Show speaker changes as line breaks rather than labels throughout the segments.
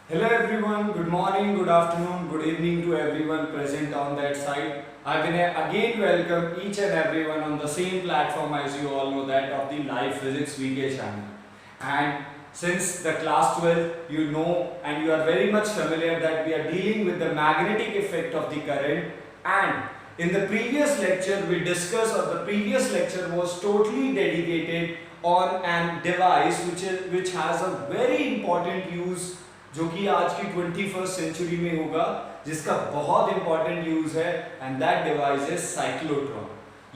Hello everyone, good morning, good afternoon, good evening to everyone present on that side. I will again welcome each and everyone on the same platform as you all know that of the Live Physics VK channel. And since the class 12 you know and you are very much familiar that we are dealing with the magnetic effect of the current, and in the previous lecture we discussed, or the previous lecture was totally dedicated on an device which has a very important use जो कि आज की 21st century में होगा, जिसका बहुत important use है, and that device is cyclotron.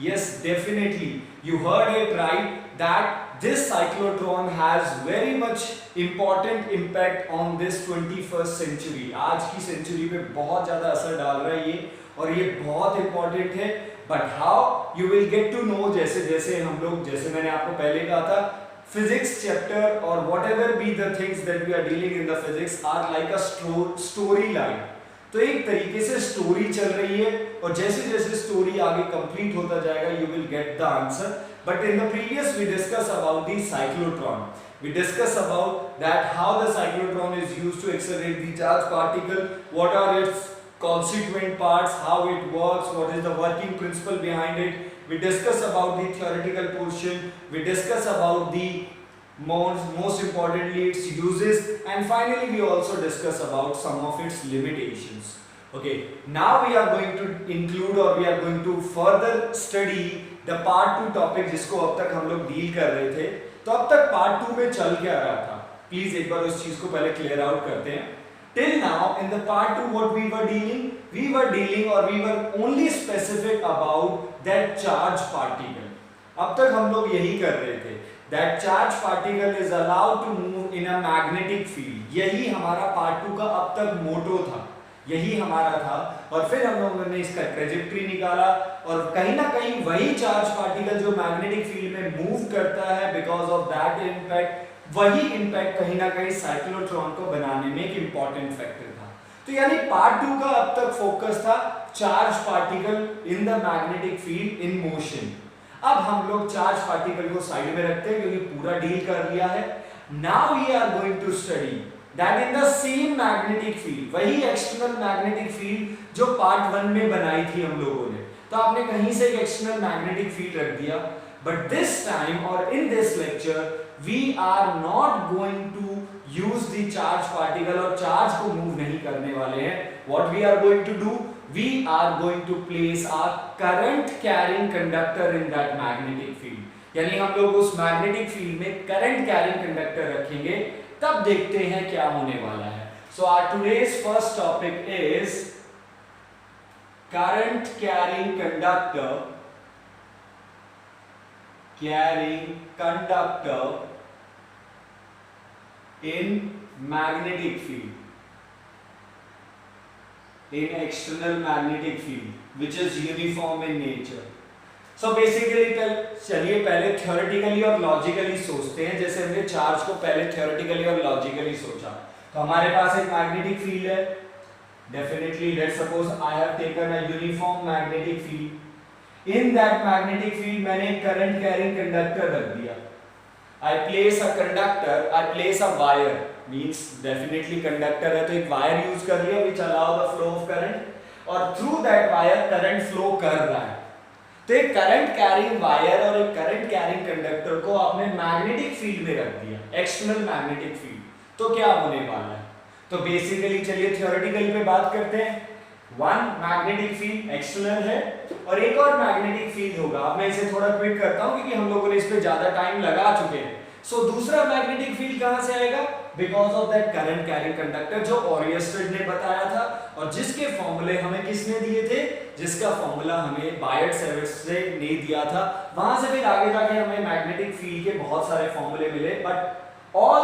Yes, definitely you heard it right that this cyclotron has very much important impact on this 21st century. आज की सेंचुरी पे बहुत ज़्यादा असर डाल रहा है ये, और ये बहुत इंपॉर्टेंट है. But how you will get to know, जैसे जैसे हम लोग, जैसे मैंने आपको पहले कहा था, physics chapter or whatever be the things that we are dealing in the physics are like a storyline. तो एक तरीके से स्टोरी चल रही है, और जैसे जैसे स्टोरी आगे कंप्लीट होता जाएगा you will get the answer. But in the previous we discussed about the cyclotron. We discussed about that how the cyclotron is used to accelerate the charged particle, what are its constituent parts, how it works, what is the working principle behind it. We discuss about the theoretical portion, we discuss about the most importantly its uses, and finally we also discuss about some of its limitations. Okay, now we are going to include, or we are going to further study the part 2 topic जिसको अब तक हम लोग deal कर रहे थे. तो अब तक पार्ट 2 में चल क्या रहा था, प्लीज एक बार उस चीज को पहले क्लियर आउट करते हैं. Till now in the part 2 what we were dealing or we were only specific about that charge particle. अब तक हम लोग यही कर रहे थे, that charge particle is allowed to move in a magnetic field. यही हमारा पार्ट 2 का अब तक मोटो था, यही हमारा था. और फिर हम लोगों ने इसका ट्रेजेक्टरी निकाला, और कहीं ना कहीं वही चार्ज पार्टिकल जो मैग्नेटिक फील्ड में मूव करता है, बिकॉज ऑफ दैट इम्पैक्ट, वही इम्पैक्ट कहीं ना कहीं साइक्लोट्रॉन को बनाने में एक इंपॉर्टेंट फैक्टर था. तो यानी पार्ट 2 का अब तक फोकस था charge particle in the magnetic field in motion. अब हम लोग चार्ज पार्टिकल को साइड में रखते हैं क्योंकि पूरा डील कर लिया है. Now we are going to study that in the same magnetic field, वही एक्सटर्नल मैग्नेटिक फील्ड जो पार्ट 1 में बनाई थी हम लोगों ने. तो आपने कहीं से एक एक्सटर्नल मैग्नेटिक फील्ड रख दिया, बट दिस टाइम और in this lecture we are not going to use the charge particle, और चार्ज को मूव नहीं करने वाले हैं. what we are going to do, we are going to place a current carrying conductor in that magnetic field. यानी हम लोग उस मैग्नेटिक फील्ड में करंट कैरिंग कंडक्टर रखेंगे, तब देखते हैं क्या होने वाला है. so our today's first topic is current carrying conductor in magnetic field, in external magnetic field which is uniform in nature. so basically चलिए पहले theoretically और logically सोचते हैं. जैसे हमने चार्ज को पहले theoretically और logically सोचा, तो हमारे पास एक magnetic field है. definitely let's suppose I have taken a uniform magnetic field. in that magnetic field मैंने एक current carrying conductor रख दिया. I place a conductor, I place a wire, means definitely conductor है तो एक wire use कर लिया which allow the flow of current, और through that wire current flow कर रहा है. तो एक current carrying wire और एक current carrying conductor को आपने magnetic field में रख दिया, external magnetic field. तो क्या होने वाला है? तो basically चलिए theoretically पे बात करते हैं. वन मैग्नेटिक फील्ड एक्सटर्नल है और एक और मैग्नेटिक फील्ड होगा. अब मैं इसे थोड़ा क्विक करता हूं क्योंकि हम लोगों ने इस पे ज्यादा टाइम लगा चुके हैं. सो दूसरा मैग्नेटिक फील्ड कहां से आएगा? Because of that current carrying conductor जो ओरिस्टेड ने बताया था, और जिसके फॉर्मूले हमें किसने दिए थे, जिसका फॉर्मूला हमें बायट-सैवर्ट ने दिया था. वहां से फिर आगे जाके हमें मैग्नेटिक फील्ड के बहुत सारे फॉर्मूले मिले, बट ऑल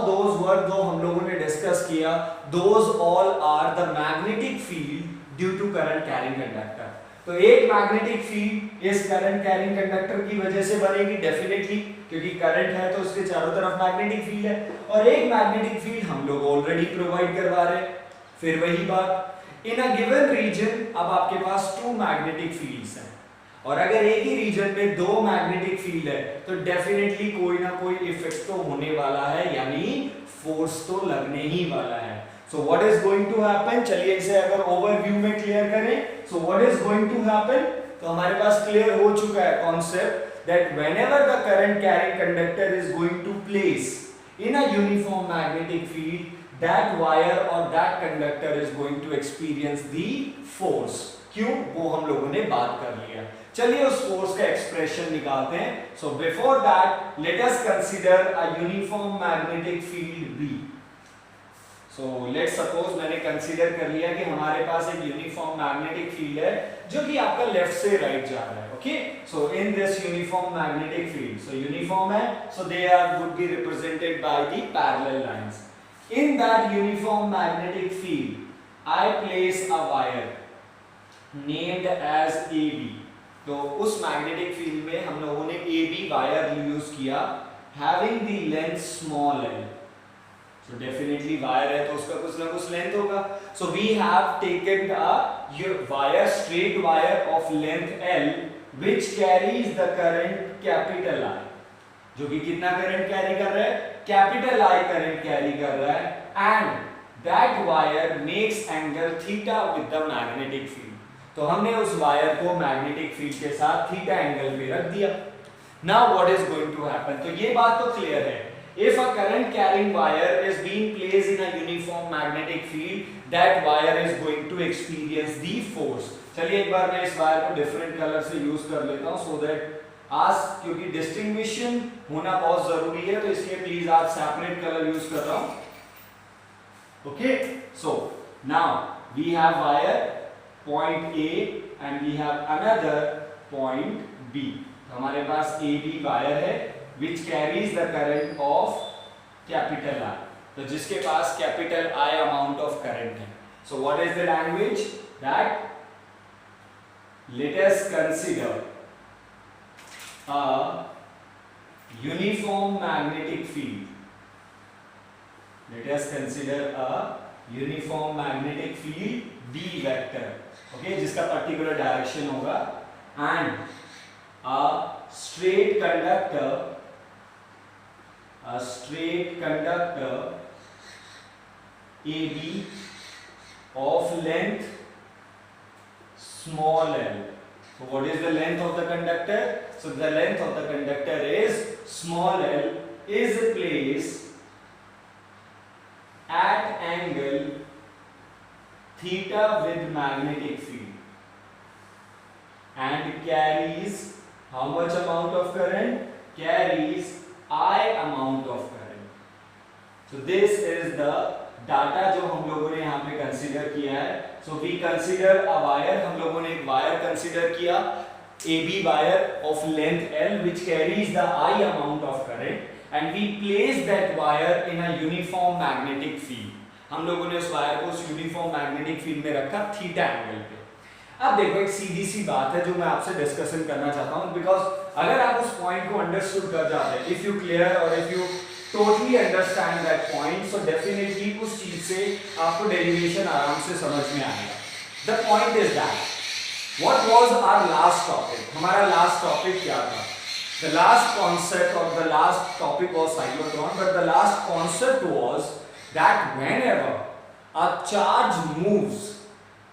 those were जो हम लोगों ने डिस्कस किया, those all are the magnetic field due to current carrying conductor. तो एक मैग्नेटिक फील्ड इस करंट कैरिंग कंडक्टर की वजह से बनेगी डेफिनेटली, क्योंकि करंट है तो उसके चारों तरफ मैग्नेटिक फील्ड है, और एक मैग्नेटिक फील्ड हम लोग ऑलरेडी प्रोवाइड करवा रहे हैं. फिर वही बात, इन अ गिवन रीजन अब आपके पास 2 मैग्नेटिक फील्ड्स हैं, और अगर एक ही रीजन में 2 मैग्नेटिक फील्ड है तो डेफिनेटली कोई ना कोई इफेक्ट तो होने वाला है, यानी फोर्स तो लगने ही वाला है। So what is going to happen, चलिए इसे अगर ओवरव्यू में क्लियर करें, so what is going to happen, तो हमारे पास क्लियर हो चुका है concept that whenever the current carrying conductor is going to place in a uniform magnetic field, that wire or that conductor is going to experience the force. क्यों, वो हम लोगों ने बात कर लिया। चलिए उस फोर्स का एक्सप्रेशन निकालते हैं। So before that let us consider a uniform magnetic field B. So let's suppose मैंने कंसीडर कर लिया कि हमारे पास एक यूनिफॉर्म मैग्नेटिक फील्ड है जो कि आपका लेफ्ट से राइट जा रहा है। Okay, so in this uniform magnetic field, so uniform है, so they are would be represented by the parallel lines. In that uniform magnetic field I place a wire named as AB. तो उस magnetic field में हम लोगों ने AB wire use किया, having the length small l. So definitely wire है तो उसका कुछ ना कुछ लेंथ होगा. So we have taken a wire, straight wire of length L which carries the current capital I. जो कि कितना करंट कैरी कर रहा है, कैपिटल I करंट कैरी कर रहा है, and that wire makes angle theta with the magnetic field. तो हमने उस वायर को मैग्नेटिक फील्ड के साथ थीटा एंगल पे रख दिया. Now what is going to happen? तो ये बात तो क्लियर है. If a current carrying wire is being placed in a uniform magnetic field, that wire is going to experience the force. चलिए एक बार मैं इस वायर को डिफरेंट कलर से यूज कर लेता हूँ so that आज क्योंकि डिस्टिंग्विशन होना बहुत जरूरी है तो इसलिए प्लीज आप सेपरेट कलर यूज कर रहा हूँ. Okay, so now we have wire point A and we have another point B. हमारे पास AB वायर है which carries the current of capital I. तो जिसके पास capital I amount of current है. So what is the language? That let us consider a uniform magnetic field. Let us consider a uniform magnetic field B vector. Okay, जिसका particular direction होगा and a straight conductor AB of length small l. So what is the length of the conductor? So the length of the conductor is small l, is placed at angle theta with magnetic field and carries how much amount of current? Carries I amount of current. So this is the data जो हम लोगों ने यहाँ पे consider किया है. So we consider a wire, हम लोगों ने एक वायर कंसीडर किया AB wire of length L which carries the I amount of current and we place that wire in a uniform magnetic field. हम लोगों ने उस वायर को उस यूनिफॉर्म मैग्नेटिक फील्ड में रखा थीटा एंगल पे. अब देखो एक सीधी सी बात है जो मैं आपसे डिस्कशन करना चाहता हूँ बिकॉज अगर आप उस पॉइंट को अंडरस्टूड कर जाते हैं, इफ यू क्लियर और if you totally understand that point, so definitely उस चीज से आपको डेरिवेशन आराम से समझ में आएगा. The point is that what was our last topic. हमारा लास्ट टॉपिक क्या था? द लास्ट कॉन्सेप्ट और the last topic was cyclotron, but the last concept was that whenever a charge moves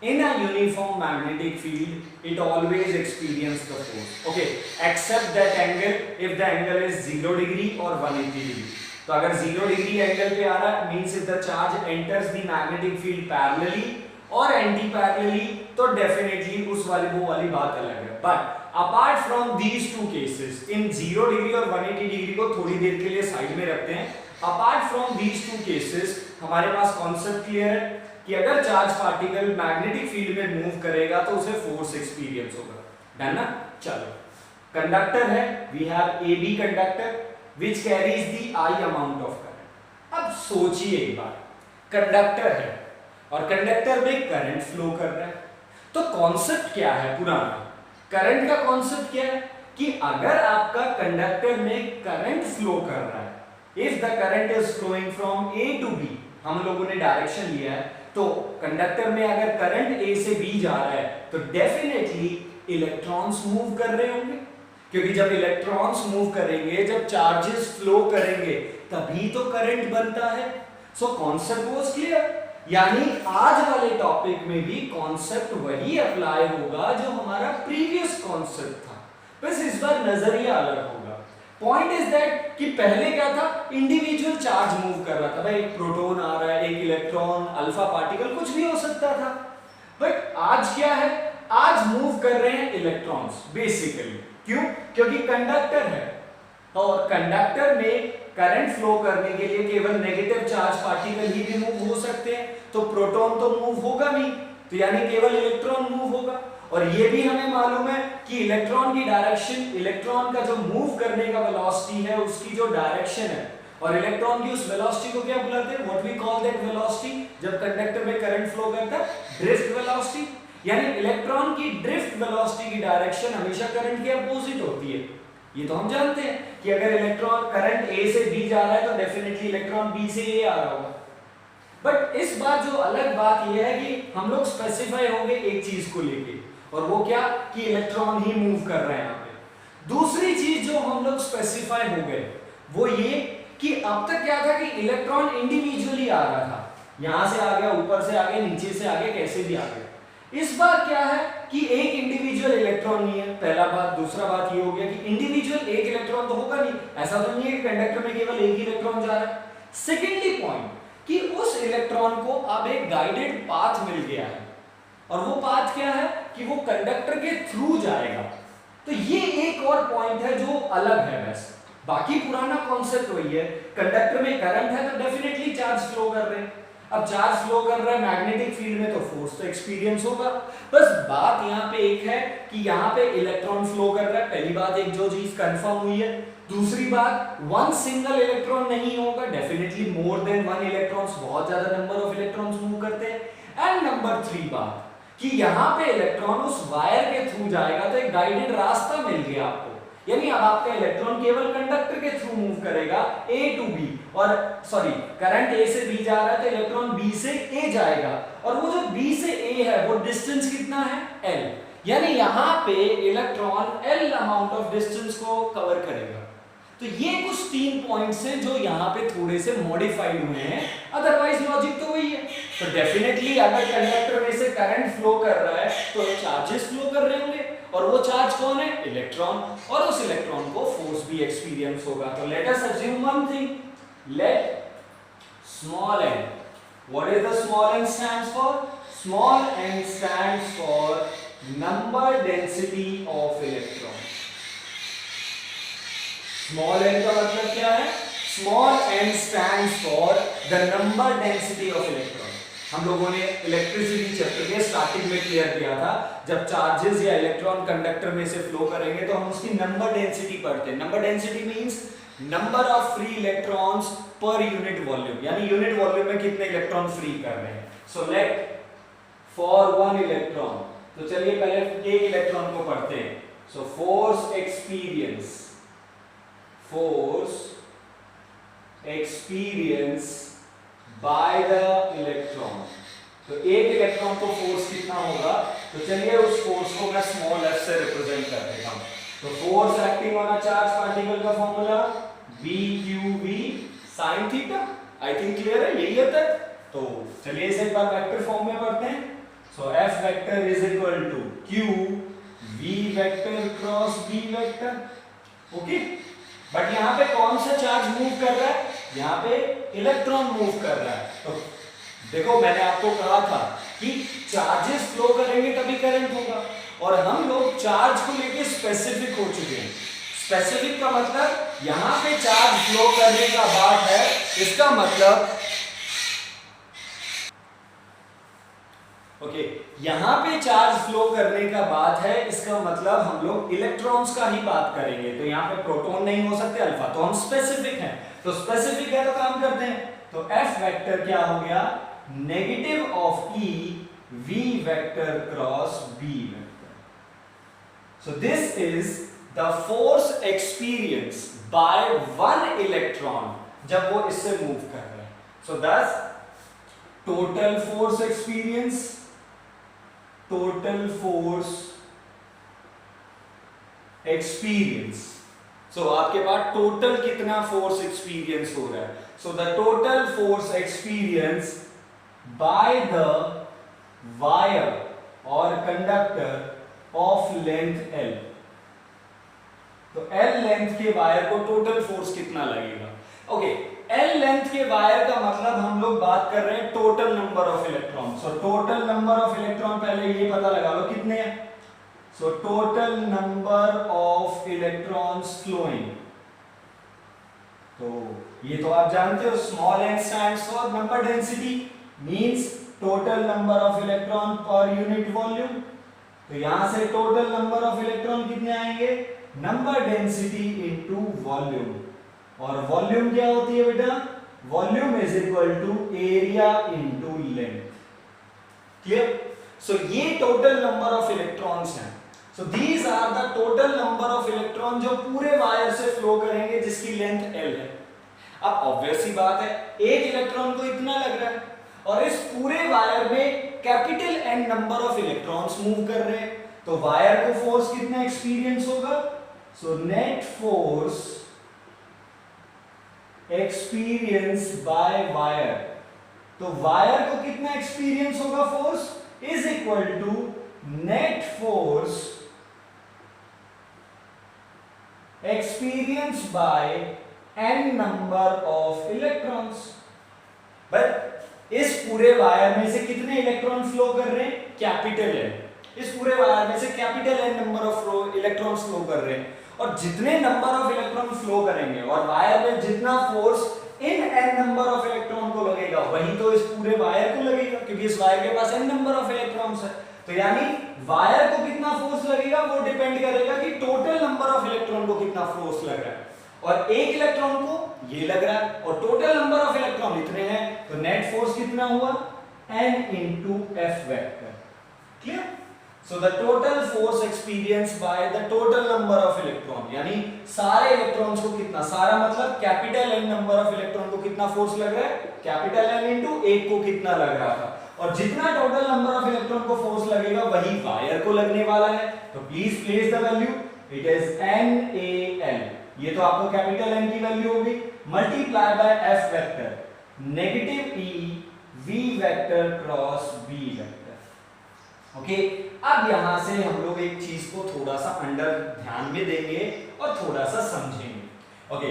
in a uniform magnetic field it always experiences the force. Okay, except that angle if the angle is 0 degree or 180 degree. तो अगर 0 degree angle पे आ रहा है means if the charge enters the magnetic field parallelly or anti parallelly तो definitely उस वाली वो वाली बात अलग है. But apart from these two cases, in 0 degree और 180 degree को थोड़ी देर के लिए साइड में रखते हैं. Apart from these two cases हमारे पास कॉन्सेप्ट क्लियर है कि अगर चार्ज पार्टिकल मैग्नेटिक फील्ड में मूव करेगा तो उसे फोर्स एक्सपीरियंस होगा. डन ना? चलो, कंडक्टर है, we have AB conductor which carries the I amount of current. अब सोचिए एक बार, कंडक्टर है और कंडक्टर में करंट फ्लो कर रहा है, तो कॉन्सेप्ट क्या है पुराना? करंट का कॉन्सेप्ट क्या है कि अगर आपका कंडक्टर में करंट फ्लो कर रहा है, if the current is flowing from A to B, हम लोगों ने डायरेक्शन लिया है, तो कंडक्टर में अगर करंट A से B जा रहा है तो डेफिनेटली इलेक्ट्रॉन्स मूव कर रहे होंगे, क्योंकि जब इलेक्ट्रॉन्स मूव करेंगे, जब चार्जेस फ्लो करेंगे तभी तो करंट बनता है. So concept was clear. यानी आज वाले टॉपिक में भी कॉन्सेप्ट वही अप्लाई होगा जो हमारा प्रीवियस कॉन्सेप्ट था, बस इस बार नजरिया अलग होगा। पॉइंट इज दैट कि पहले क्या था, इंडिविजुअल चार्ज मूव कर रहा था, भाई एक प्रोटॉन आ रहा है, एक इलेक्ट्रॉन, अल्फा पार्टिकल, कुछ भी हो सकता था। बट आज क्या है, आज मूव कर रहे हैं इलेक्ट्रॉन्स बेसिकली। क्यों? क्योंकि कंडक्टर है और कंडक्टर में करंट फ्लो करने के लिए केवल नेगेटिव चार्ज पार्टिकल ही भी मूव हो सकते हैं, तो प्रोटॉन तो मूव होगा नहीं, तो यानी केवल इलेक्ट्रॉन मूव होगा। और ये भी हमें मालूम है कि इलेक्ट्रॉन की डायरेक्शन, इलेक्ट्रॉन का जो मूव करने का वेलोसिटी है उसकी जो डायरेक्शन है, और इलेक्ट्रॉन की उस वेलोसिटी को क्या बुलाते हैं, what we call that velocity, जब कंडक्टर में करंट फ्लो करता है, ड्रिफ्ट वेलोसिटी। यानी इलेक्ट्रॉन की ड्रिफ्ट वेलोसिटी की डायरेक्शन हमेशा करंट के अपोजिट होती है। ये तो हम जानते हैं कि अगर इलेक्ट्रॉन करंट ए से बी जा रहा है तो डेफिनेटली इलेक्ट्रॉन बी से ए आ रहा होगा। बट इस बार जो अलग बात यह है कि हम लोग स्पेसिफाई होंगे एक चीज को लेके, और वो क्या कि इलेक्ट्रॉन ही मूव कर रहे हैं यहाँ पे। दूसरी चीज जो हम लोग स्पेसिफाई हो गए वो ये कि अब तक क्या था कि इलेक्ट्रॉन इंडिविजुअली आ रहा था, यहां से आ गया, ऊपर से आ गया, नीचे से आ गया, कैसे भी आ गया। इस बार क्या है कि एक इंडिविजुअल इलेक्ट्रॉन नहीं है, पहला बात। दूसरा बात ये हो गया कि इंडिविजुअल एक इलेक्ट्रॉन तो होगा नहीं, ऐसा तो नहीं है कि कंडक्टर में केवल एक ही इलेक्ट्रॉन जा रहा है। सेकेंडली पॉइंट कि उस इलेक्ट्रॉन को अब एक गाइडेड पाथ मिल गया है, और वो पाथ क्या है कि वो कंडक्टर के थ्रू जाएगा। तो ये एक और पॉइंट है जो अलग है। बस बाकी पुराना कॉन्सेप्ट वही है, कंडक्टर में करंट है तो डेफिनेटली चार्ज फ्लो कर रहे हैं। अब चार्ज फ्लो कर रहा है मैग्नेटिक फील्ड में तो फोर्स तो एक्सपीरियंस होगा। बस बात यहाँ पे एक है कि यहाँ पे इलेक्ट्रॉन फ्लो कर रहा है, पहली बात एक जो चीज कंफर्म हुई है। दूसरी बात, वन सिंगल इलेक्ट्रॉन नहीं होगा, definitely more than one electrons, बहुत ज्यादा नंबर ऑफ इलेक्ट्रॉन्स मूव करते हैं। एंड नंबर 3 बात कि यहाँ पे इलेक्ट्रॉन उस वायर के थ्रू जाएगा, तो एक गाइडेड रास्ता मिल गया आपको। यानी अब आपका इलेक्ट्रॉन केवल कंडक्टर के थ्रू मूव करेगा A टू B, और सॉरी करंट A से B जा रहा है तो इलेक्ट्रॉन B से A जाएगा, और वो जो B से A है वो डिस्टेंस कितना है, L। यानी यहाँ पे electron L amount of distance को कवर करेगा। तो ये कुछ 3 पॉइंट्स हैं जो यहाँ पे थोड़े से मॉडिफाइड हुए हैं, अदरवाइज लॉजिक तो वही है। तो डेफिनेटली अगर कंडक्टर में से करंट फ्लो कर रहा है तो चार्जेस फ्लो कर रहे होंगे, और वो चार्ज कौन है, इलेक्ट्रॉन, और उस इलेक्ट्रॉन को फोर्स भी एक्सपीरियंस होगा। तो let us assume one thing, let small n, what is the small n stands for, small n stands for number density of electron. Small n का मतलब क्या है, small n stands for the number density of electron. हम लोगों ने electricity chapter के starting में clear किया था, जब चार्जेस या इलेक्ट्रॉन कंडक्टर में से फ्लो करेंगे तो हम उसकी नंबर डेंसिटी पढ़ते हैं। Number density means number of free electrons पर यूनिट वॉल्यूम, यानी यूनिट वॉल्यूम में कितने इलेक्ट्रॉन फ्री कर रहे हैं। So let for one electron, तो चलिए पहले एक इलेक्ट्रॉन को पढ़ते हैं। So force experience, force experience by the electron. तो एक इलेक्ट्रॉन को फोर्स कितना होगा, तो चलिए उस फोर्स को मैं स्मॉल f से रिप्रेजेंट कर देता हूं। तो force acting on a charge particle का फॉर्मूला BQV sin थीटा। आई थिंक क्लियर है, यही होता है। तो चलिए इसे एक बार वेक्टर फॉर्म में पढ़ते हैं। So F vector is equal to Q V vector cross B vector. Okay, but यहाँ पे कौन सा चार्ज मूव कर रहा है, यहाँ पे इलेक्ट्रॉन मूव कर रहा है। तो देखो मैंने आपको कहा था कि चार्जेस फ्लो करेंगे तभी करंट होगा, और हम लोग चार्ज को लेके स्पेसिफिक हो चुके हैं। स्पेसिफिक का मतलब यहाँ पे चार्ज फ्लो करने का बात है, इसका मतलब ओके यहाँ पे चार्ज फ्लो करने का बात है, इसका मतलब हम लोग इलेक्ट्रॉन्स का ही बात करेंगे। तो यहाँ पे प्रोटॉन नहीं हो सकते अल्फा, तो हम स्पेसिफिक हैं। तो स्पेसिफिक है तो काम करते हैं। तो F वेक्टर क्या हो गया, negative of E V vector cross B vector. So this is the force experience by one electron जब वो इससे मूव कर रहे हैं। सो दस total force experience, total force experience so आपके पास टोटल कितना फोर्स एक्सपीरियंस हो रहा है? So the total force experience by the wire और कंडक्टर ऑफ लेंथ L। तो L लेंथ के वायर को टोटल फोर्स कितना लगेगा? ओके, L लेंथ के वायर का मतलब हम लोग बात कर रहे हैं total number of electron. So total number of electron पहले ये पता लगा लो कितने हैं। So total number of electrons flowing, तो ये तो आप जानते हो, small n stands for number density, means total number of electron per unit volume. तो यहां से टोटल नंबर ऑफ इलेक्ट्रॉन कितने आएंगे? Number density into volume. और वॉल्यूम क्या होती है बेटा? Volume is equal to area into length. Clear? So ये टोटल नंबर ऑफ इलेक्ट्रॉन्स हैं। So these are the total number of electron जो पूरे वायर से फ्लो करेंगे, जिसकी लेंथ L है। अब ऑब्वियस सी बात है, एक इलेक्ट्रॉन को इतना लग रहा है और इस पूरे वायर में capital N number of electrons move कर रहे हैं, तो वायर को फोर्स कितना एक्सपीरियंस होगा? So net force experience by wire, तो वायर को कितना एक्सपीरियंस होगा force? Is equal to net force experience by n number of electrons. But इस पूरे वायर में से कितने इलेक्ट्रॉन फ्लो कर रहे हैं? Capital N। इस पूरे वायर में से capital N number of electrons flow कर रहे हैं, और जितने नंबर ऑफ इलेक्ट्रॉन फ्लो करेंगे और वायर में जितना force in n number of electron को लगेगा, वही तो इस पूरे वायर को लगेगा, क्योंकि इस वायर के पास n नंबर ऑफ इलेक्ट्रॉन्स है। तो यानी वायर को कितना फोर्स लगेगा वो डिपेंड करेगा कि टोटल नंबर ऑफ इलेक्ट्रॉन को कितना फोर्स लग रहा है। और एक इलेक्ट्रॉन को ये लग रहा है और टोटल नंबर ऑफ इलेक्ट्रॉन इतने हैं, तो नेट फोर्स कितना हुआ? n into F vector. Clear? So the total force experienced by the total number of electron, यानी सारे इलेक्ट्रॉन्स को कितना, सारा मतलब capital N number of electron को कितना फोर्स लग रहा है? कैपिटल N इंटू एक को कितना लग रहा था, और जितना टोटल नंबर ऑफ इलेक्ट्रॉन को फोर्स लगेगा वही वायर को लगने वाला है। तो please place the value, it is NaL। ये तो आपको कैपिटल N की वैल्यू होगी, multiply by F vector, negative E V vector cross B vector. Okay, अब यहां से हम लोग एक चीज को थोड़ा सा अंडर ध्यान में देंगे और थोड़ा सा समझेंगे। Okay,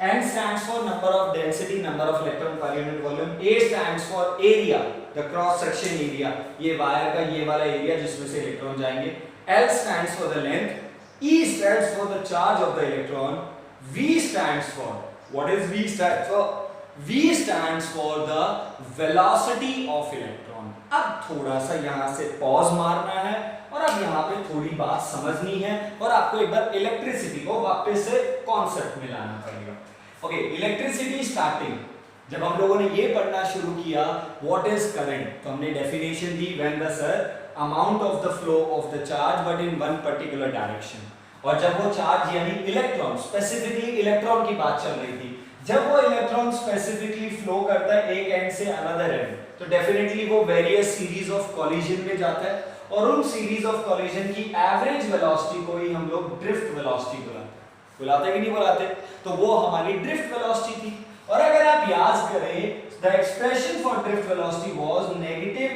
N stands for number of density, number of electron per unit volume, A stands for area, the cross section area, ये वायर का ये वाला एरिया जिसमें से इलेक्ट्रॉन जाएंगे, L stands for the length, E stands for the charge of the electron, V stands for, what is V stands for? V stands for the velocity of electron। अब थोड़ा सा यहां से पॉज मारना है और अब यहां पे थोड़ी बात समझनी है और आपको एक बार इलेक्ट्रिसिटी को वापस से कॉन्सेप्ट में लाना पड़ेगा। ओके, इलेक्ट्रिसिटी स्टार्टिंग जब हम लोगों ने ये पढ़ना शुरू किया व्हाट इज करंट, तो हमने definition the when the sir amount of the flow of the charge but in one particular direction. और जब वो चार्ज यानी इलेक्ट्रॉन, स्पेसिफिकली इलेक्ट्रॉन की बात चल रही थी, जब वो इलेक्ट्रॉन स्पेसिफिकली फ्लो करता है एक एंड से अनदर एंड, तो डेफिनेटली वो वेरियस सीरीज ऑफ कॉलिजन में जाता है, और उन सीरीज ऑफ कॉलिजन की एवरेज वेलोसिटी को ही हम लोग ड्रिफ्ट वेलोसिटी बुलाते कि नहीं बुलाते? तो वो हमारी ड्रिफ्ट वेलोसिटी थी। और अगर आप याद करें, the expression for drift velocity was negative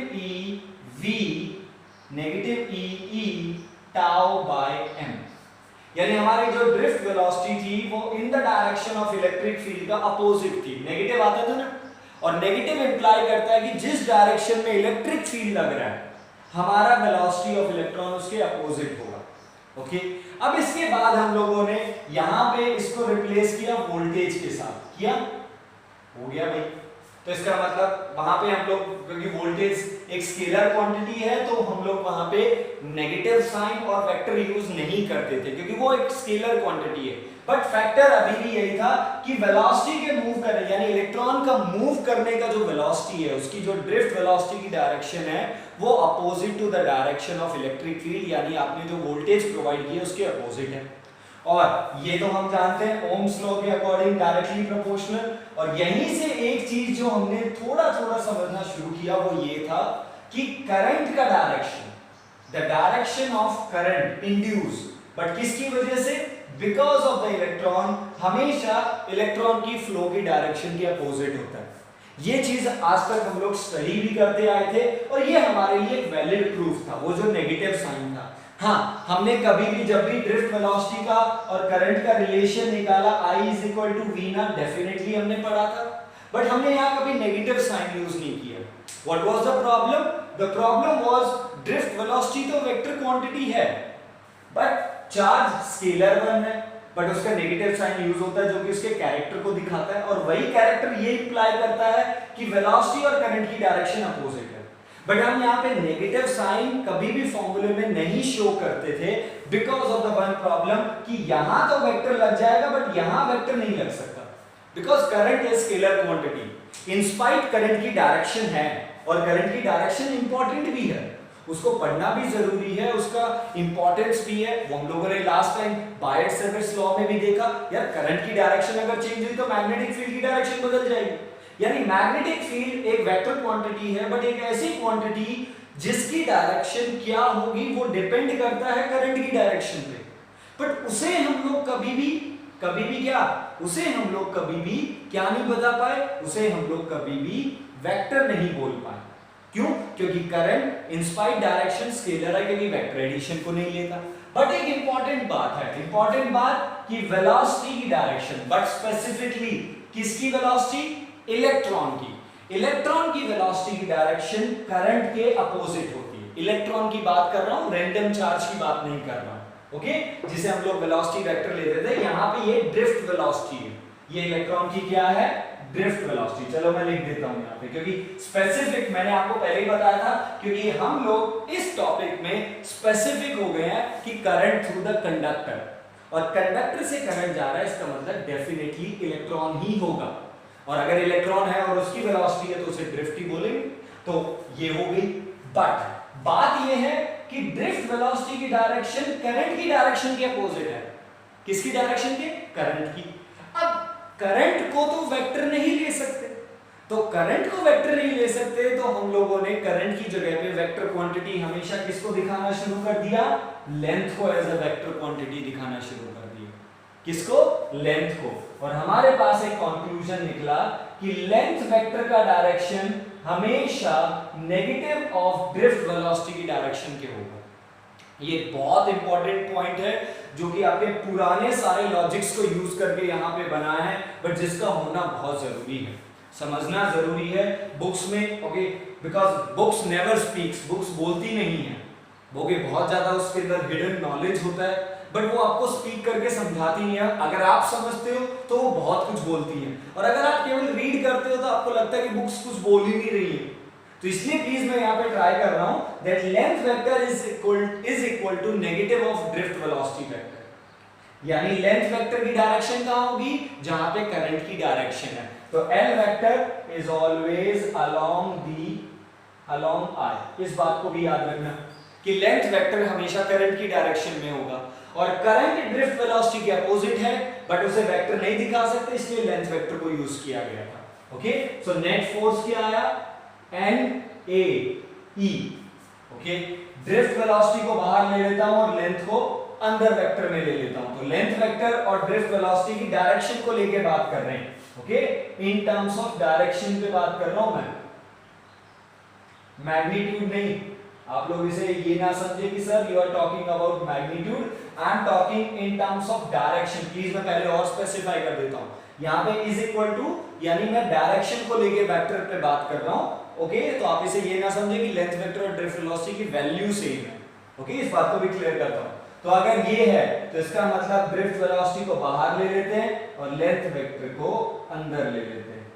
e tau by m, यानी हमारी जो ड्रिफ्ट वेलोसिटी थी वो in the direction of electric field का अपोजिट थी। नेगेटिव आता था ना, और नेगेटिव इंप्लाई करता है कि जिस डायरेक्शन में इलेक्ट्रिक फील्ड लग रहा है हमारा वेलोसिटी ऑफ इलेक्ट्रॉन उसके अपोजिट होगा। ओके, अब इसके बाद हम लोगों ने यहां पे इसको रिप्लेस किया वोल्टेज के साथ, किया हो गया भाई। तो इसका मतलब वहां पे हम लोग, क्योंकि वोल्टेज एक स्केलर क्वांटिटी है, तो हम लोग वहां पे नेगेटिव साइन और वेक्टर यूज नहीं करते थे क्योंकि वो एक स्केलर क्वांटिटी है। बट फैक्टर अभी भी यही था कि वेलोसिटी के मूव करने, यानी इलेक्ट्रॉन का मूव करने का जो वेलोसिटी है, उसकी जो ड्रिफ्ट वेलोसिटी की डायरेक्शन है वो opposite to the direction of electric field, यानी आपने जो वोल्टेज प्रोवाइड किया उसके अपोजिट है। और ये तो हम जानते हैं ओम्स लॉ के अकॉर्डिंग डायरेक्टली प्रोपोर्शनल। और यहीं से एक चीज जो हमने थोड़ा थोड़ा समझना शुरू किया वो ये था कि करंट का direction, the direction of current induce, but किसकी वजह से? बिकॉज ऑफ द इलेक्ट्रॉन हमेशा इलेक्ट्रॉन की फ्लो की डायरेक्शन के अपोजिट होता है। ये चीज आज तक हम लोग स्टडी भी करते आए थे और ये हमारे लिए एक वैलिड प्रूफ था, वो जो नेगेटिव साइन था। हाँ, हमने कभी भी जब भी ड्रिफ्ट वेलोसिटी का और करंट का रिलेशन निकाला I is equal to V ना, डेफिनेटली हमने पढ़ा था, बट हमने यहाँ कभी नेगेटिव साइन यूज नहीं किया। What was the problem? The problem was drift velocity तो वेक्टर क्वांटिटी है, बट चार्ज स्केलर वन है, बट उसका नेगेटिव साइन यूज होता है जो कि उसके कैरेक्टर को दिखाता है, और वही कैरेक्टर ये इंप्लाई करता है कि वेलोसिटी और करंट की डायरेक्शन अपोजिट है। बट हम यहाँ पे नेगेटिव साइन कभी भी फॉर्मूले में नहीं शो करते थे because of the one problem कि यहां तो वेक्टर लग जाएगा बट यहां वेक्टर नहीं लग सकता, because current is scalar quantity. In spite current की डायरेक्शन है और करंट की डायरेक्शन इंपॉर्टेंट भी है, उसको पढ़ना भी जरूरी है, उसका इंपॉर्टेंस भी है। वो हम लोगों ने लास्ट टाइम बायट-सेवर्स लॉ में भी देखा, यार करंट की डायरेक्शन अगर चेंज हुई तो मैग्नेटिक फील्ड की डायरेक्शन बदल जाएगी। यानी मैग्नेटिक फील्ड एक वेक्टर क्वांटिटी है, बट एक ऐसी क्वांटिटी जिसकी डायरेक्शन क्या होगी वो डिपेंड करता है करंट की डायरेक्शन पे, बट उसे हम लोग कभी भी क्या नहीं बता पाए, उसे हम लोग कभी भी वेक्टर नहीं बोल पाए। क्यों? क्योंकि करंट इंस्पाइट डायरेक्शन स्केलर है, क्योंकि वेक्टर एडिशन को नहीं लेता। बट एक इंपॉर्टेंट बात कि वेलोसिटी की डायरेक्शन, बट स्पेसिफिकली किसकी वेलोसिटी? इलेक्ट्रॉन की वेलोसिटी की डायरेक्शन करंट के अपोजिट होती है। इलेक्ट्रॉन की बात कर रहा हूं, रैंडम चार्ज की बात नहीं कर रहा हूं, ओके? जिसे हम लोग वेलोसिटी वेक्टर लेते थे, यहां पे ये ड्रिफ्ट वेलोसिटी है, ये इलेक्ट्रॉन की क्या है? Drift velocity. चलो मैं लिख देता हूं यहाँ पे, क्योंकि स्पेसिफिक मैंने आपको पहले ही बताया था, क्योंकि हम लोग इस टॉपिक में स्पेसिफिक हो गए हैं कि करंट थ्रू द कंडक्टर, और कंडक्टर से करंट जा रहा है, इसका मतलब डेफिनेटली इलेक्ट्रॉन ही होगा, और अगर इलेक्ट्रॉन है और उसकी वेलोसिटी है तो उसे ड्रिफ्ट ही बोलेंगे। तो ये हो गई। बट बात ये है कि ड्रिफ्ट वेलोसिटी की डायरेक्शन करंट की डायरेक्शन के अपोजिट है। किसकी डायरेक्शन के? करंट की। अब करंट को तो वेक्टर नहीं ले सकते, तो करंट को वेक्टर नहीं ले सकते, तो हम लोगों ने करंट की जगह पे वेक्टर क्वांटिटी हमेशा किसको दिखाना शुरू कर दिया? लेंथ को एज अ वेक्टर क्वांटिटी दिखाना शुरू कर दिया। किसको? लेंथ को। और हमारे पास एक कंक्लूजन निकला कि लेंथ वेक्टर का डायरेक्शन हमेशा नेगेटिव ऑफ ड्रिफ्ट वेलोसिटी की डायरेक्शन के होगा। ये बहुत इंपॉर्टेंट पॉइंट है जो कि आपके पुराने सारे लॉजिक्स को यूज करके यहाँ पे बनाया है, बट जिसका होना बहुत जरूरी है, समझना जरूरी है बुक्स में, okay? Because books never speaks, books बोलती नहीं है, ओके? बहुत ज्यादा उसके अंदर हिडन नॉलेज होता है, बट वो आपको स्पीक करके समझाती नहीं है। अगर आप समझते हो तो वो बहुत कुछ बोलती है, और अगर आप केवल रीड करते हो तो आपको लगता है कि बुक्स कुछ बोल ही नहीं रही है। तो इसलिए प्लीज मैं यहाँ पे ट्राई कर रहा हूं that length vector is equal to negative of drift velocity vector, यानी लेंथ वेक्टर की डायरेक्शन कहाँ होगी? जहां पे करंट की डायरेक्शन है। तो L vector is always along I। इस बात को भी याद रखना कि लेंथ वेक्टर हमेशा करंट की डायरेक्शन में होगा, और करंट ड्रिफ्ट वेलोसिटी के अपोजिट है, बट उसे वेक्टर नहीं दिखा सकते, इसलिए लेंथ वेक्टर को यूज किया गया था। ओके, सो नेट फोर्स क्या आया? NaE। ओके, ड्रिफ्ट वेलोसिटी को बाहर ले लेता हूं और लेंथ को अंदर वेक्टर में ले लेता हूं। तो लेंथ वेक्टर और ड्रिफ्ट वेलोसिटी की डायरेक्शन को लेके बात कर रहे हैं, okay? In terms of direction पे बात कर रहा हूं मैं, मैग्नीट्यूड नहीं। आप लोग इसे ये ना समझे कि sir you are talking about magnitude, I am talking in terms of direction. Please मैं पहले और स्पेसिफाई कर देता हूं, यहां पे इज इक्वल टू, यानी मैं डायरेक्शन को लेके वेक्टर पे बात कर रहा हूं, ओके? तो आप इसे ये ना समझे कि लेंथ वेक्टर और ड्रिफ्ट वेलोसिटी की वैल्यू सेम है, ओके? इस बात को भी क्लियर करता हूं। तो अगर ये है तो इसका मतलब ड्रिफ्ट वेलोसिटी को बाहर ले लेते हैं और लेंथ वेक्टर को अंदर ले लेते हैं,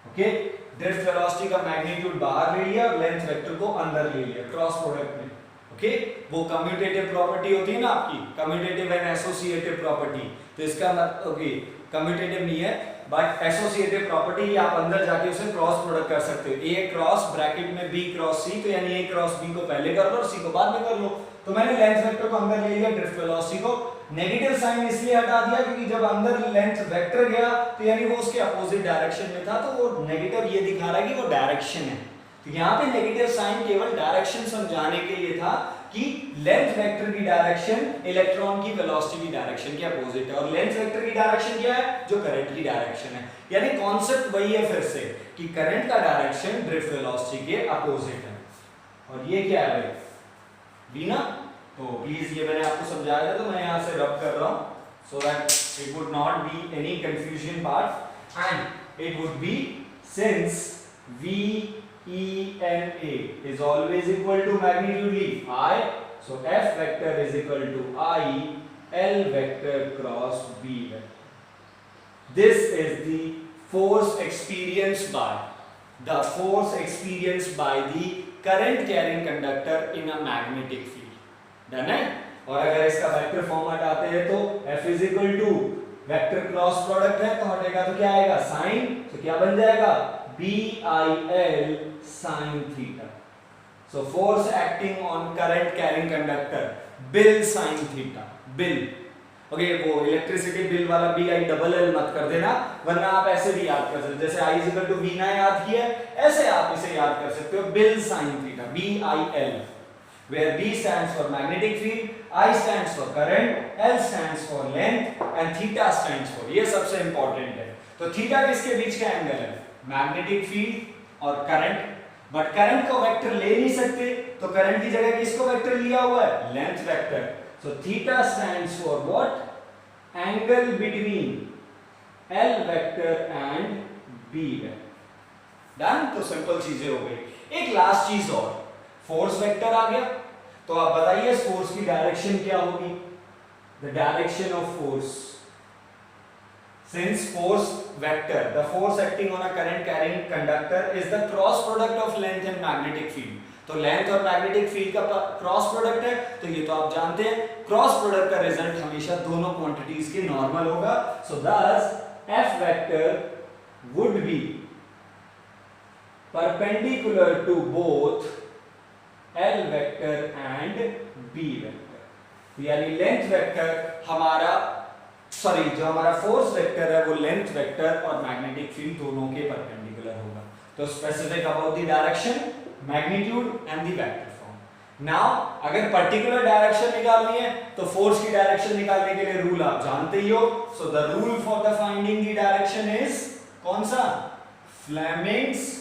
ओके? ड्रिफ्ट वेलोसिटी का मैग्नीट्यूड बाहर ले लिया और लेंथ वेक्टर को अंदर ले लिया क्रॉस प्रोडक्ट में, ओके? वो कम्यूटेटिव प्रॉपर्टी होती है ना आपकी, कम्यूटेटिव एंड एसोसिएटिव प्रॉपर्टी। तो इसका मतलब, ओके, कम्यूटेटिव नहीं है बट एसोसिएटिव प्रॉपर्टी, आप अंदर जाके उसे क्रॉस प्रोडक्ट कर सकते हो। ए क्रॉस ब्रैकेट में बी क्रॉस सी, तो यानी ए क्रॉस बी को पहले कर लो और सी को बाद में कर लो। तो मैंने लेंथ वेक्टर को अंदर ले लिया, ड्रिफ्ट वेलोसिटी को नेगेटिव साइन इसलिए हटा दिया क्योंकि जब अंदर लेंथ वेक्टर गया तो यानी वो उसके अपोजिट डायरेक्शन में था, तो वो नेगेटिव ये दिखा रहा है कि वो डायरेक्शन है। तो यहाँ पे नेगेटिव साइन केवल डायरेक्शन समझाने के लिए था कि लेंथ वेक्टर की डायरेक्शन इलेक्ट्रॉन की वेलोसिटी की डायरेक्शन के अपोजिट है, और लेंथ वेक्टर की डायरेक्शन क्या है, जो करंट की डायरेक्शन है। यानी कॉन्सेप्ट वही है फिर से कि करंट का डायरेक्शन ड्रिफ्ट वेलोसिटी के अपोजिट है। और ये क्या है भाई, v ना। तो प्लीज ये मैंने आपको समझाया था, तो मैं यहां से रब कर रहा हूं so that it would not be any confusion part, and it would B since v e n a is always equal to magnitude v I, so f vector is equal to I L vector cross b vector. This is the force experienced by the current carrying conductor in a magnetic field. Done है। और अगर इसका vector format आते हैं तो f is equal to vector cross product है, तो हटेगा तो क्या आएगा, साइन, तो क्या बन जाएगा, BIL sin theta. So force acting on current carrying conductor, bill sin theta, bill. Okay, वो इलेक्ट्रिसिटी बिल वाला BILL मत कर देना, वरना आप ऐसे भी याद कर सकते हो, जैसे I is equal to V ना याद किया, ऐसे आप इसे याद कर सकते हो, bill sin theta, BIL, where B stands for magnetic field, I stands for current, L stands for length and theta stands for, ये सबसे इंपॉर्टेंट है। तो थीटा किसके बीच का एंगल है, मैग्नेटिक फील्ड और करंट, बट करंट को वेक्टर ले नहीं सकते, तो करंट की जगह किसको वेक्टर लिया हुआ है, length vector. So theta stands for what, angle between L vector and B vector. Done, तो सिंपल चीजें हो गई। एक लास्ट चीज और, फोर्स वेक्टर आ गया, तो आप बताइए इस फोर्स की डायरेक्शन क्या होगी, the direction of force, since force vector, the force acting on a current carrying conductor is the cross product of length and magnetic field. तो लेंथ और मैग्नेटिक फील्ड का क्रॉस प्रोडक्ट है, तो ये तो आप जानते हैं, क्रॉस प्रोडक्ट का रिजल्ट हमेशा दोनों क्वांटिटीज के नॉर्मल होगा। सो thus F vector would be perpendicular to both L vector and B vector। यानी लेंथ वेक्टर हमारा, सॉरी, जो हमारा फोर्स वेक्टर है वो लेंथ वेक्टर और मैग्नेटिक फील्ड दोनों के परपेंडिकुलर होगा। तो specific about the direction, magnitude and the vector form. Now अगर पर्टिकुलर डायरेक्शन निकालनी है तो फोर्स की डायरेक्शन निकालने के लिए रूल आप जानते ही हो। So the rule for the finding the direction is कौन सा, Fleming's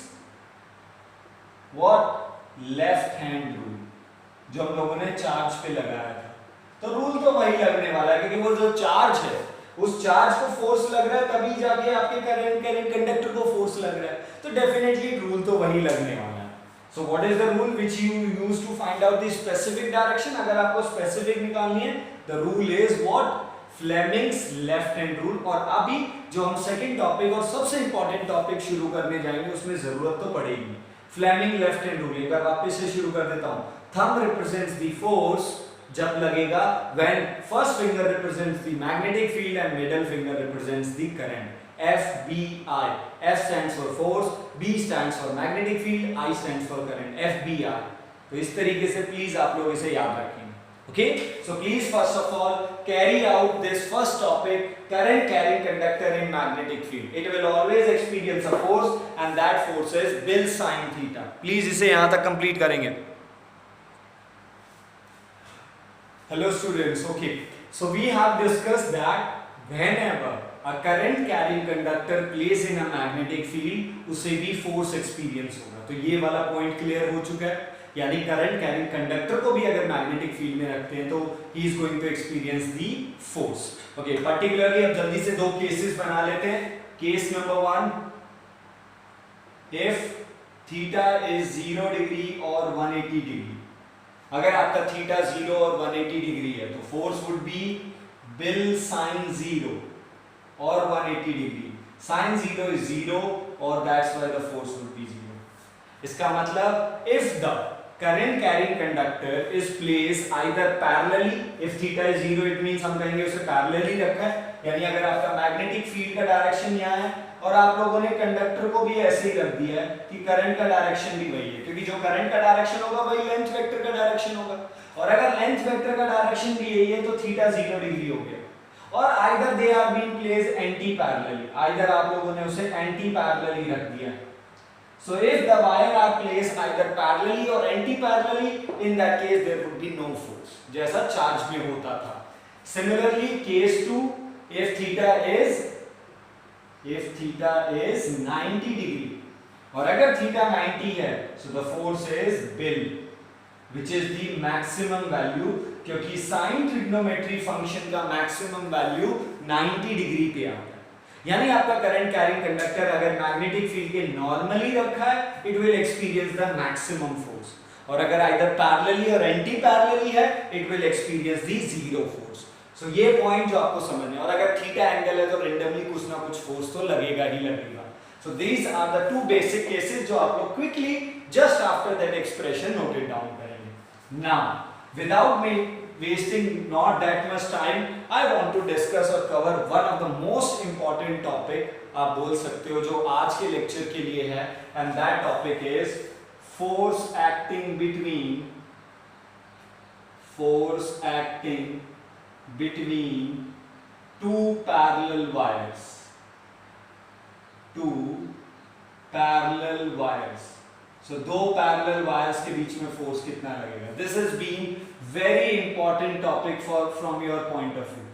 what, left hand rule, जो हम लोगों ने चार्ज पे लगाया था। तो रूल तो वही लगने वाला है, क्योंकि वो जो चार्ज है उस चार्ज को फोर्स लग रहा है, तभी जाके आपके करंट कंडक्टर को फोर्स लग रहा है, तो डेफिनेटली रूल तो वही लगने वाला है। So what is the rule which you use to find out the specific direction. अगर आपको स्पेसिफिक निकालनी है, the rule is what, Fleming's left hand rule. और अभी जो हम सेकंड टॉपिक और सबसे इंपॉर्टेंट टॉपिक शुरू करने जाएंगे उसमें जरूरत तो पड़ेगी, फ्लेमिंग लेफ्ट हैंड रूल। एक बार वापस से शुरू कर देता हूं। थंब रिप्रेजेंट्स द फोर्स जब लगेगा when first finger represents the magnetic field and middle finger represents the current, FBI। F stands for force, B stands for magnetic field, I stands for current, FBI। तो इस तरीके से please आप लोग इसे याद रखेंगे। Okay, so please first of all carry out this first topic, current carrying conductor in magnetic field. It will always experience a force and that force is Bill sin theta। Please इसे यहां तक complete करेंगे। Hello students, okay, so we have discussed that whenever a current carrying conductor plays in a magnetic field उसे भी force experience होगा। तो ये वाला point clear हो चुका है, यानी current carrying conductor को भी अगर magnetic field में रखते हैं तो he is going to experience the force। okay, particularly अब जल्दी से दो cases बना लेते हैं। case number 1, if theta is 0 degree or 180 degree, अगर आपका थीटा 0 और 180 डिग्री है तो force would be BIL sine 0 और 180 डिग्री। साइन 0 इज 0 और that's why the force would be 0। इसका मतलब if the current carrying conductor is placed either parallelly, if theta is 0 it means हम कहेंगे उसे पैरेलली रखा है, यानी अगर आपका मैग्नेटिक फील्ड का डायरेक्शन यहां है और आप लोगों ने कंडक्टर को भी ऐसे ही रख दिया है कि करंट का डायरेक्शन भी वही है, क्योंकि जो करंट का डायरेक्शन होगा वही लेंथ वेक्टर का डायरेक्शन होगा। और अगर लेंथ वेक्टर का डायरेक्शन भी यही है तो थीटा 0 डिग्री हो गया। और either they are being placed anti parallelly, either आप लोगों ने उसे एंटी पैरेलली रख दिया, So if the wire are placed either parallelly or anti-parallelly, in that case there would be no force, जैसा चार्ज में होता था. Similarly, case 2, if theta is 90 degree, और अगर theta 90 है, so the force is Bill, which is the maximum value, क्योंकि sin trigonometry function का maximum value 90 degree पे आता है. यानी आपका करंट कैरिंग कंडक्टर अगर मैग्नेटिक फील्ड के नॉर्मली रखा है, it will experience the maximum force, और अगर आइदर पैरेलली और एंटी पैरेलली है, it will experience the zero force. So ये पॉइंट जो आपको समझना है. और अगर थीटा एंगल है तो रेंडमली कुछ ना कुछ फोर्स तो लगेगा ही लगेगा. So these are the two basic cases जो आप लोग quickly just after that expression note it down करेंगे. Now without wasting not that much time, I want to discuss or cover one of the most important topic, आप बोल सकते हो, जो आज के लेक्चर के लिए है, and that topic is force acting between two parallel wires. So दो पैरेलल वायर्स के बीच में फोर्स कितना लगेगा. This is being very important topic from your point of view.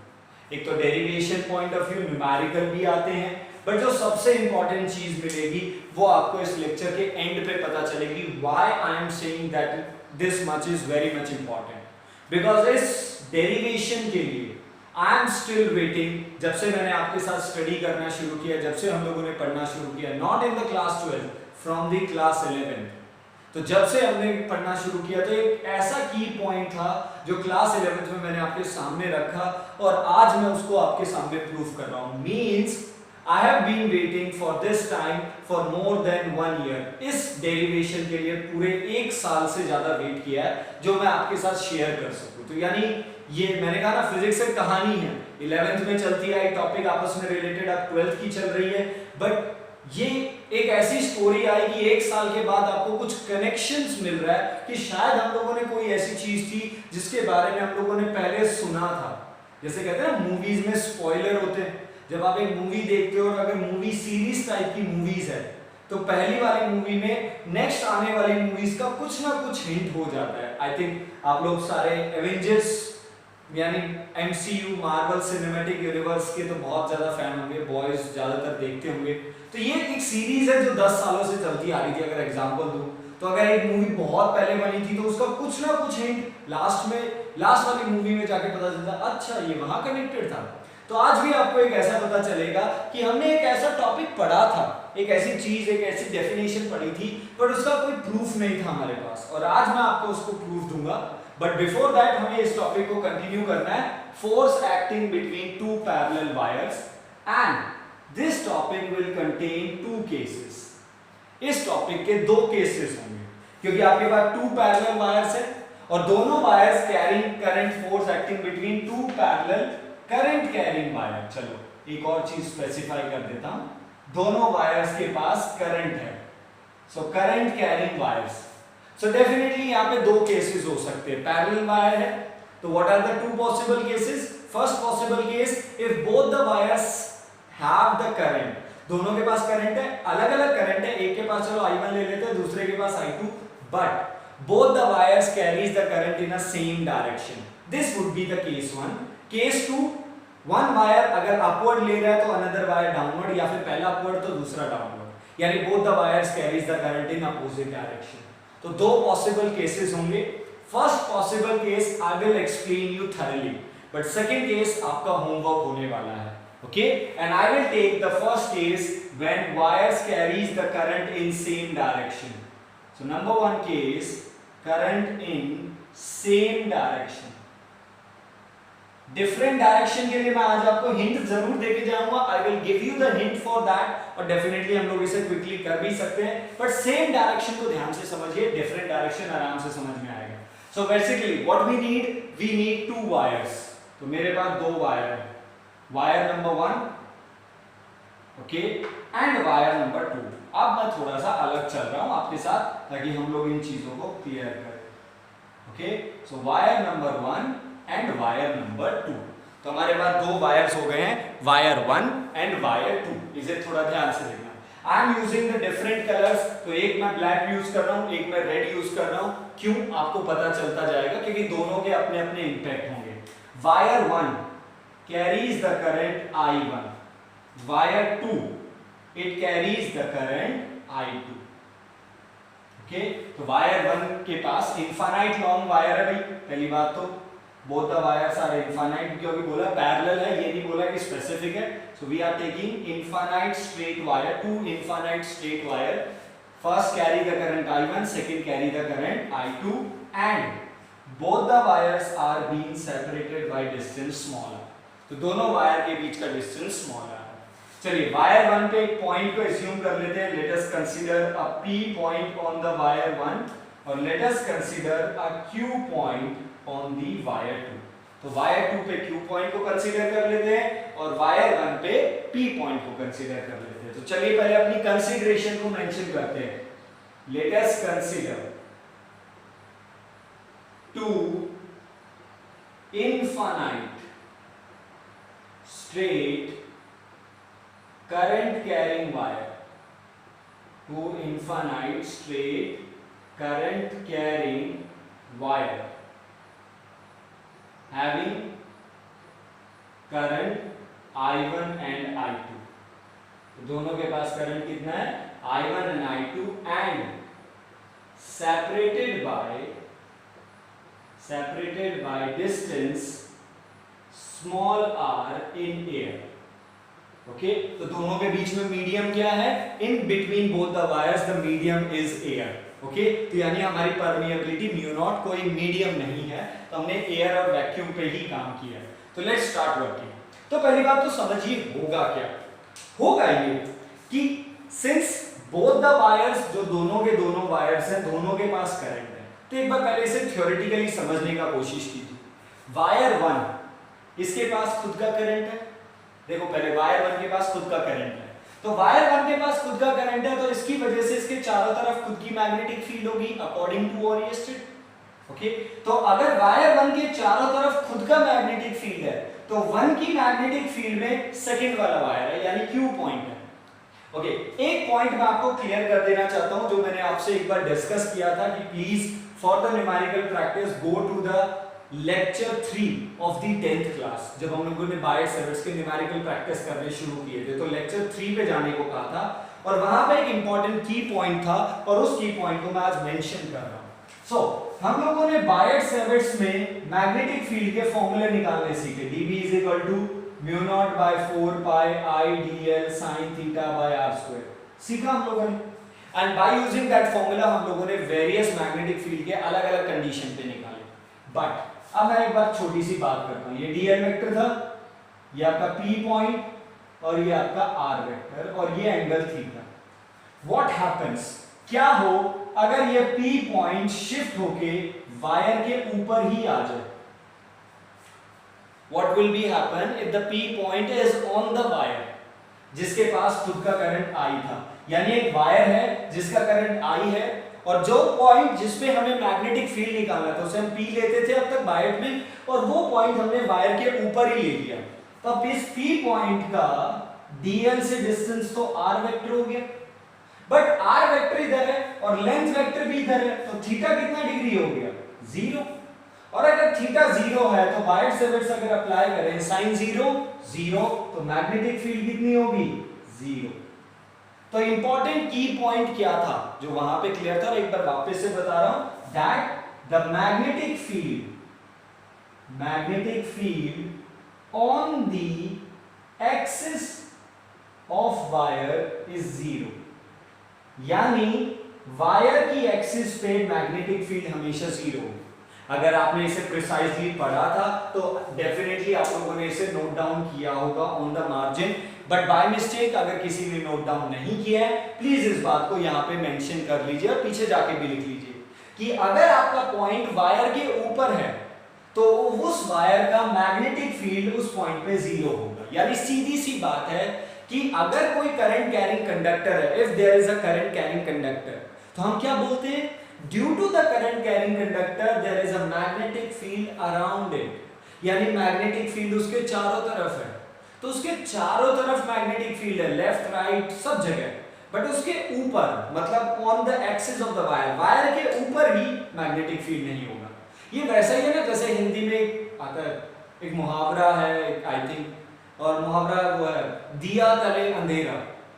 एक तो derivation point of view, numerical भी आते हैं, बट जो सबसे इंपॉर्टेंट चीज मिलेगी वो आपको इस लेक्चर के एंड पे पता चलेगी. Why I am saying that this much is very much important, because इस डेरिवेशन के लिए आई एम स्टिल वेटिंग. जब से मैंने आपके साथ स्टडी करना शुरू किया, जब से हम लोगों ने पढ़ना शुरू किया, not in the class 12, from the class 11, तो जब से हमने पढ़ना शुरू किया तो एक ऐसा की पॉइंट था जो क्लास 11th में मैंने आपके सामने रखा, और आज मैं उसको आपके सामने प्रूफ कर रहा हूं. Means I have been waiting for this time for more than 1 year. इस डेरिवेशन के लिए पूरे 1 साल से ज्यादा वेट किया है, जो मैं आपके साथ शेयर कर सकूं. तो यानी ये मैंने कहा ना, फिजिक्स एक कहानी है. 11th में चलती है एक टॉपिक आपस में रिलेटेड, अब 12th की चल रही है, बट ये एक ऐसी स्टोरी आएगी 1 साल के बाद आपको कुछ कनेक्शंस मिल रहा है कि शायद हम लोगों ने कोई ऐसी चीज थी जिसके बारे में हम लोगों ने पहले सुना था. जैसे कहते हैं ना, मूवीज में स्पॉइलर होते हैं. जब आप एक मूवी देखते हो और अगर मूवी सीरीज टाइप की मूवीज है, तो पहली वाली मूवी में नेक्स्ट आने वाली मूवीज का कुछ ना कुछ हिंट हो जाता है. आई थिंक आप लोग सारे एवेंजर्स यानी MCU मार्वल सिनेमैटिक यूनिवर्स के तो बहुत ज्यादा फैन होंगे, बॉयज ज्यादातर देखते होंगे. तो ये एक सीरीज है जो 10 सालों से चलती आ रही थी. अगर एग्जांपल दूं तो अगर एक मूवी बहुत पहले बनी थी तो उसका कुछ ना कुछ हिंट लास्ट वाली मूवी में जाके पता चलता, अच्छा ये वहां कनेक्टेड था. तो आज भी आपको एक ऐसा पता चलेगा कि हमने एक ऐसा टॉपिक पढ़ा था, एक ऐसी चीज, एक ऐसी डेफिनेशन पढ़ी थी, बट उसका कोई प्रूफ नहीं था हमारे पास, और आज मैं आपको उसको प्रूफ दूंगा. बट बिफोर दैट हमें इस टॉपिक को कंटिन्यू करना है. Force acting between two parallel wires, and this topic will contain 2 cases. इस टॉपिक के 2 केसेस होंगे, क्योंकि आपके पास 2 पैरेलल वायर्स हैं और दोनों wires carrying current, force acting between 2 parallel current carrying wire. चलो एक और चीज स्पेसिफाई कर देता हूं, दोनों वायर्स के पास करंट है, so current carrying wires. So definitely यहाँ पे 2 केसेस हो सकते हैं. पैरेलल वायर है, तो what are the 2 possible cases? First possible case, if both the wires have the current, दोनों के पास करंट है, अलग अलग करंट है, एक के पास चलो I1 ले लेते हैं, दूसरे के पास I2, but both the wires carries the current in a same direction. This would be the case 1. Case 2, one wire अगर upward ले रहा है तो another wire downward, या फिर पहला upward तो दूसरा downward, यानी both the wires carries the current in opposite direction. तो 2 possible cases होंगे. First possible case I will explain you thoroughly, but second case आपका homework होने वाला है. Okay, and I will take the first case when wires carries the current in same direction. So number 1 case, current in same direction. Different direction के लिए मैं आज आपको hint जरूर देके जाऊंगा. I will give you the hint for that, और definitely हम लोग इसे क्विकली कर भी सकते हैं, बट सेम डायरेक्शन को ध्यान से समझिए, डिफरेंट डायरेक्शन आराम से समझ में आएगा. So basically what we need 2 wires. तो मेरे पास 2 वायर है, wire number 1 okay and wire number 2. अब मैं थोड़ा सा अलग चल रहा हूं आपके साथ ताकि हम लोग इन चीजों को क्लियर करें. Okay, so wire number 1 and wire number 2. तो हमारे पास 2 वायर्स हो गए हैं, वायर 1 एंड वायर 2. इसे थोड़ा ध्यान से देखना. I am using the different colours, तो एक मैं ब्लैक यूज कर रहा हूं, एक मैं रेड यूज कर रहा हूं। क्यों, आपको पता चलता जाएगा क्योंकि दोनों के अपने अपने इंपैक्ट होंगे। Wire 1 carries the current I1, wire 2 it carries the current I2। Okay, तो वायर 1 के पास इनफाइनाइट लॉन्ग वायर है भाई, पहली बात तो both the wires are infinite, क्योंकि बोला पैरेलल है, ये नहीं बोला कि स्पेसिफिक है। So we are taking infinite straight wire, two infinite straight wire, first carry the current I1, second carry the current I2 and both the wires are being separated by distance smaller, तो दोनों wire के बीच का distance smaller है। चलिए wire 1 पे एक point को assume कर लेते हैं, let us consider a P point on the wire 1 और late us consider a Q point on the wire 2। तो वायर 2 पे Q पॉइंट को कंसीडर कर लेते हैं और वायर 1 पे P पॉइंट को कंसीडर कर लेते हैं। तो चलिए पहले अपनी कंसीडरेशन को मेंशन करते हैं। Let us consider two infinite straight current carrying wire, two infinite straight current carrying wire having current I1 and I2, तो दोनों के पास करंट कितना है I1 and I2 and separated by distance small r in air। Okay, तो दोनों के बीच में medium क्या है, in between both the vires the medium is air. Okay, तो यानी हमारी परमिएबिलिटी म्यू नॉट कोई मीडियम नहीं है, तो हमने एयर और वैक्यूम पे ही काम किया है। तो लेट्स स्टार्ट वर्किंग। तो पहली बात तो समझिए होगा क्या, होगा ये कि सिंस बोथ द वायर्स, जो दोनों के दोनों वायर्स हैं, दोनों के पास करंट है, तो एक बार पहले इसे थ्योरेटिकली समझने का कोशिश कीजिए। वायर 1 इसके पास खुद का करंट है, देखो पहले वायर 1 के पास खुद का करंट है, तो वायर 1 के पास खुद का करंट है, तो इसकी वजह से इसके चारों तरफ खुद की मैग्नेटिक फील्ड होगी अकॉर्डिंग टू ओरिएस्टेड। ओके, तो अगर वायर 1 के चारों तरफ खुद का मैग्नेटिक फील्ड है, तो 1 की मैग्नेटिक फील्ड में सेकंड वाला वायर है यानी Q पॉइंट है। ओके, एक पॉइंट मैं आपको क्लियर कर देना चाहता हूं जो मैंने आपसे एक बार डिस्कस किया था कि please for the numerical practice go to the lecture 3 of the 10th class. जब हम लोगों ने बायट-सेवर्ट्स के न्यूमेरिकल प्रैक्टिस करने शुरू किए थे, तो लेक्चर 3 पे जाने को कहा था और वहां पे एक इंपॉर्टेंट की पॉइंट था और उस की पॉइंट को मैं आज मेंशन कर रहा हूं। सो हम लोगों ने बायट-सेवर्ट्स में मैग्नेटिक फील्ड के फॉर्मूले निकालने सीखे। dB = mu naught by 4 pi I dl sin theta by r², सीखा हम लोगों ने। And by using that formula हम लोगों ने वेरियस मैग्नेटिक फील्ड के अलग-अलग कंडीशन पे निकाले। बट अब मैं एक बार छोटी सी बात करता हूं, ये dl वेक्टर था, ये आपका p पॉइंट और ये आपका r वेक्टर और ये एंगल थीटा। व्हाट हैपेंस, क्या हो अगर ये p पॉइंट शिफ्ट होके वायर के ऊपर ही आ जाए? What will be happen if the p point is on the wire, जिसके पास खुद का करंट I था, यानी एक वायर है जिसका करंट I है और जो पॉइंट जिसपे हमें मैग्नेटिक फील्ड निकालना था उसे हम P लेते थे अब तक बायट में, और वो पॉइंट हमने वायर के ऊपर ही ले लिया। तो अब इस P पॉइंट का dl से डिस्टेंस तो r वेक्टर हो गया, बट r वेक्टर इधर है और लेंथ वेक्टर भी इधर है, तो थीटा कितना डिग्री हो गया? 0। और अगर थीटा 0 है तो बायट-सेवर्ट्स अगर अप्लाई करें sin 0 0, तो मैग्नेटिक फील्ड कितनी होगी? 0। तो इंपॉर्टेंट की पॉइंट क्या था जो वहां पे क्लियर था, और एक बार वापस से बता रहा हूं that the magnetic field on the axis of wire is 0, यानी वायर की एक्सिस पे मैग्नेटिक फील्ड हमेशा 0 होगी। अगर आपने इसे प्रिसाइजली पढ़ा था तो डेफिनेटली आप लोगों ने इसे नोट डाउन किया होगा on the margin, but by mistake अगर किसी ने नोट डाउन नहीं किया है प्लीज इस बात को यहाँ पे मेंशन कर लीजिए और पीछे जाके भी लिख लीजिए कि अगर आपका पॉइंट वायर के ऊपर है तो उस वायर का मैग्नेटिक फील्ड उस पॉइंट पे 0 होगा। यानी सीधी सी बात है कि अगर कोई करंट कैरिंग कंडक्टर है, if there is a current carrying conductor, तो हम क्या बोलते हैं? Due to the current carrying conductor there is a magnetic field around it, यानी मैग्नेटिक फील्ड उसके चारों तरफ है, तो उसके चारों तरफ मैग्नेटिक फील्ड है, लेफ्ट राइट सब जगह, बट उसके ऊपर मतलब on the axis of the wire, wire के ऊपर ही मैग्नेटिक फील्ड नहीं होगा। ये वैसा ही है ना जैसे हिंदी में आता है एक मुहावरा है आई थिंक, और मुहावरा वो है दिया तले अंधेरा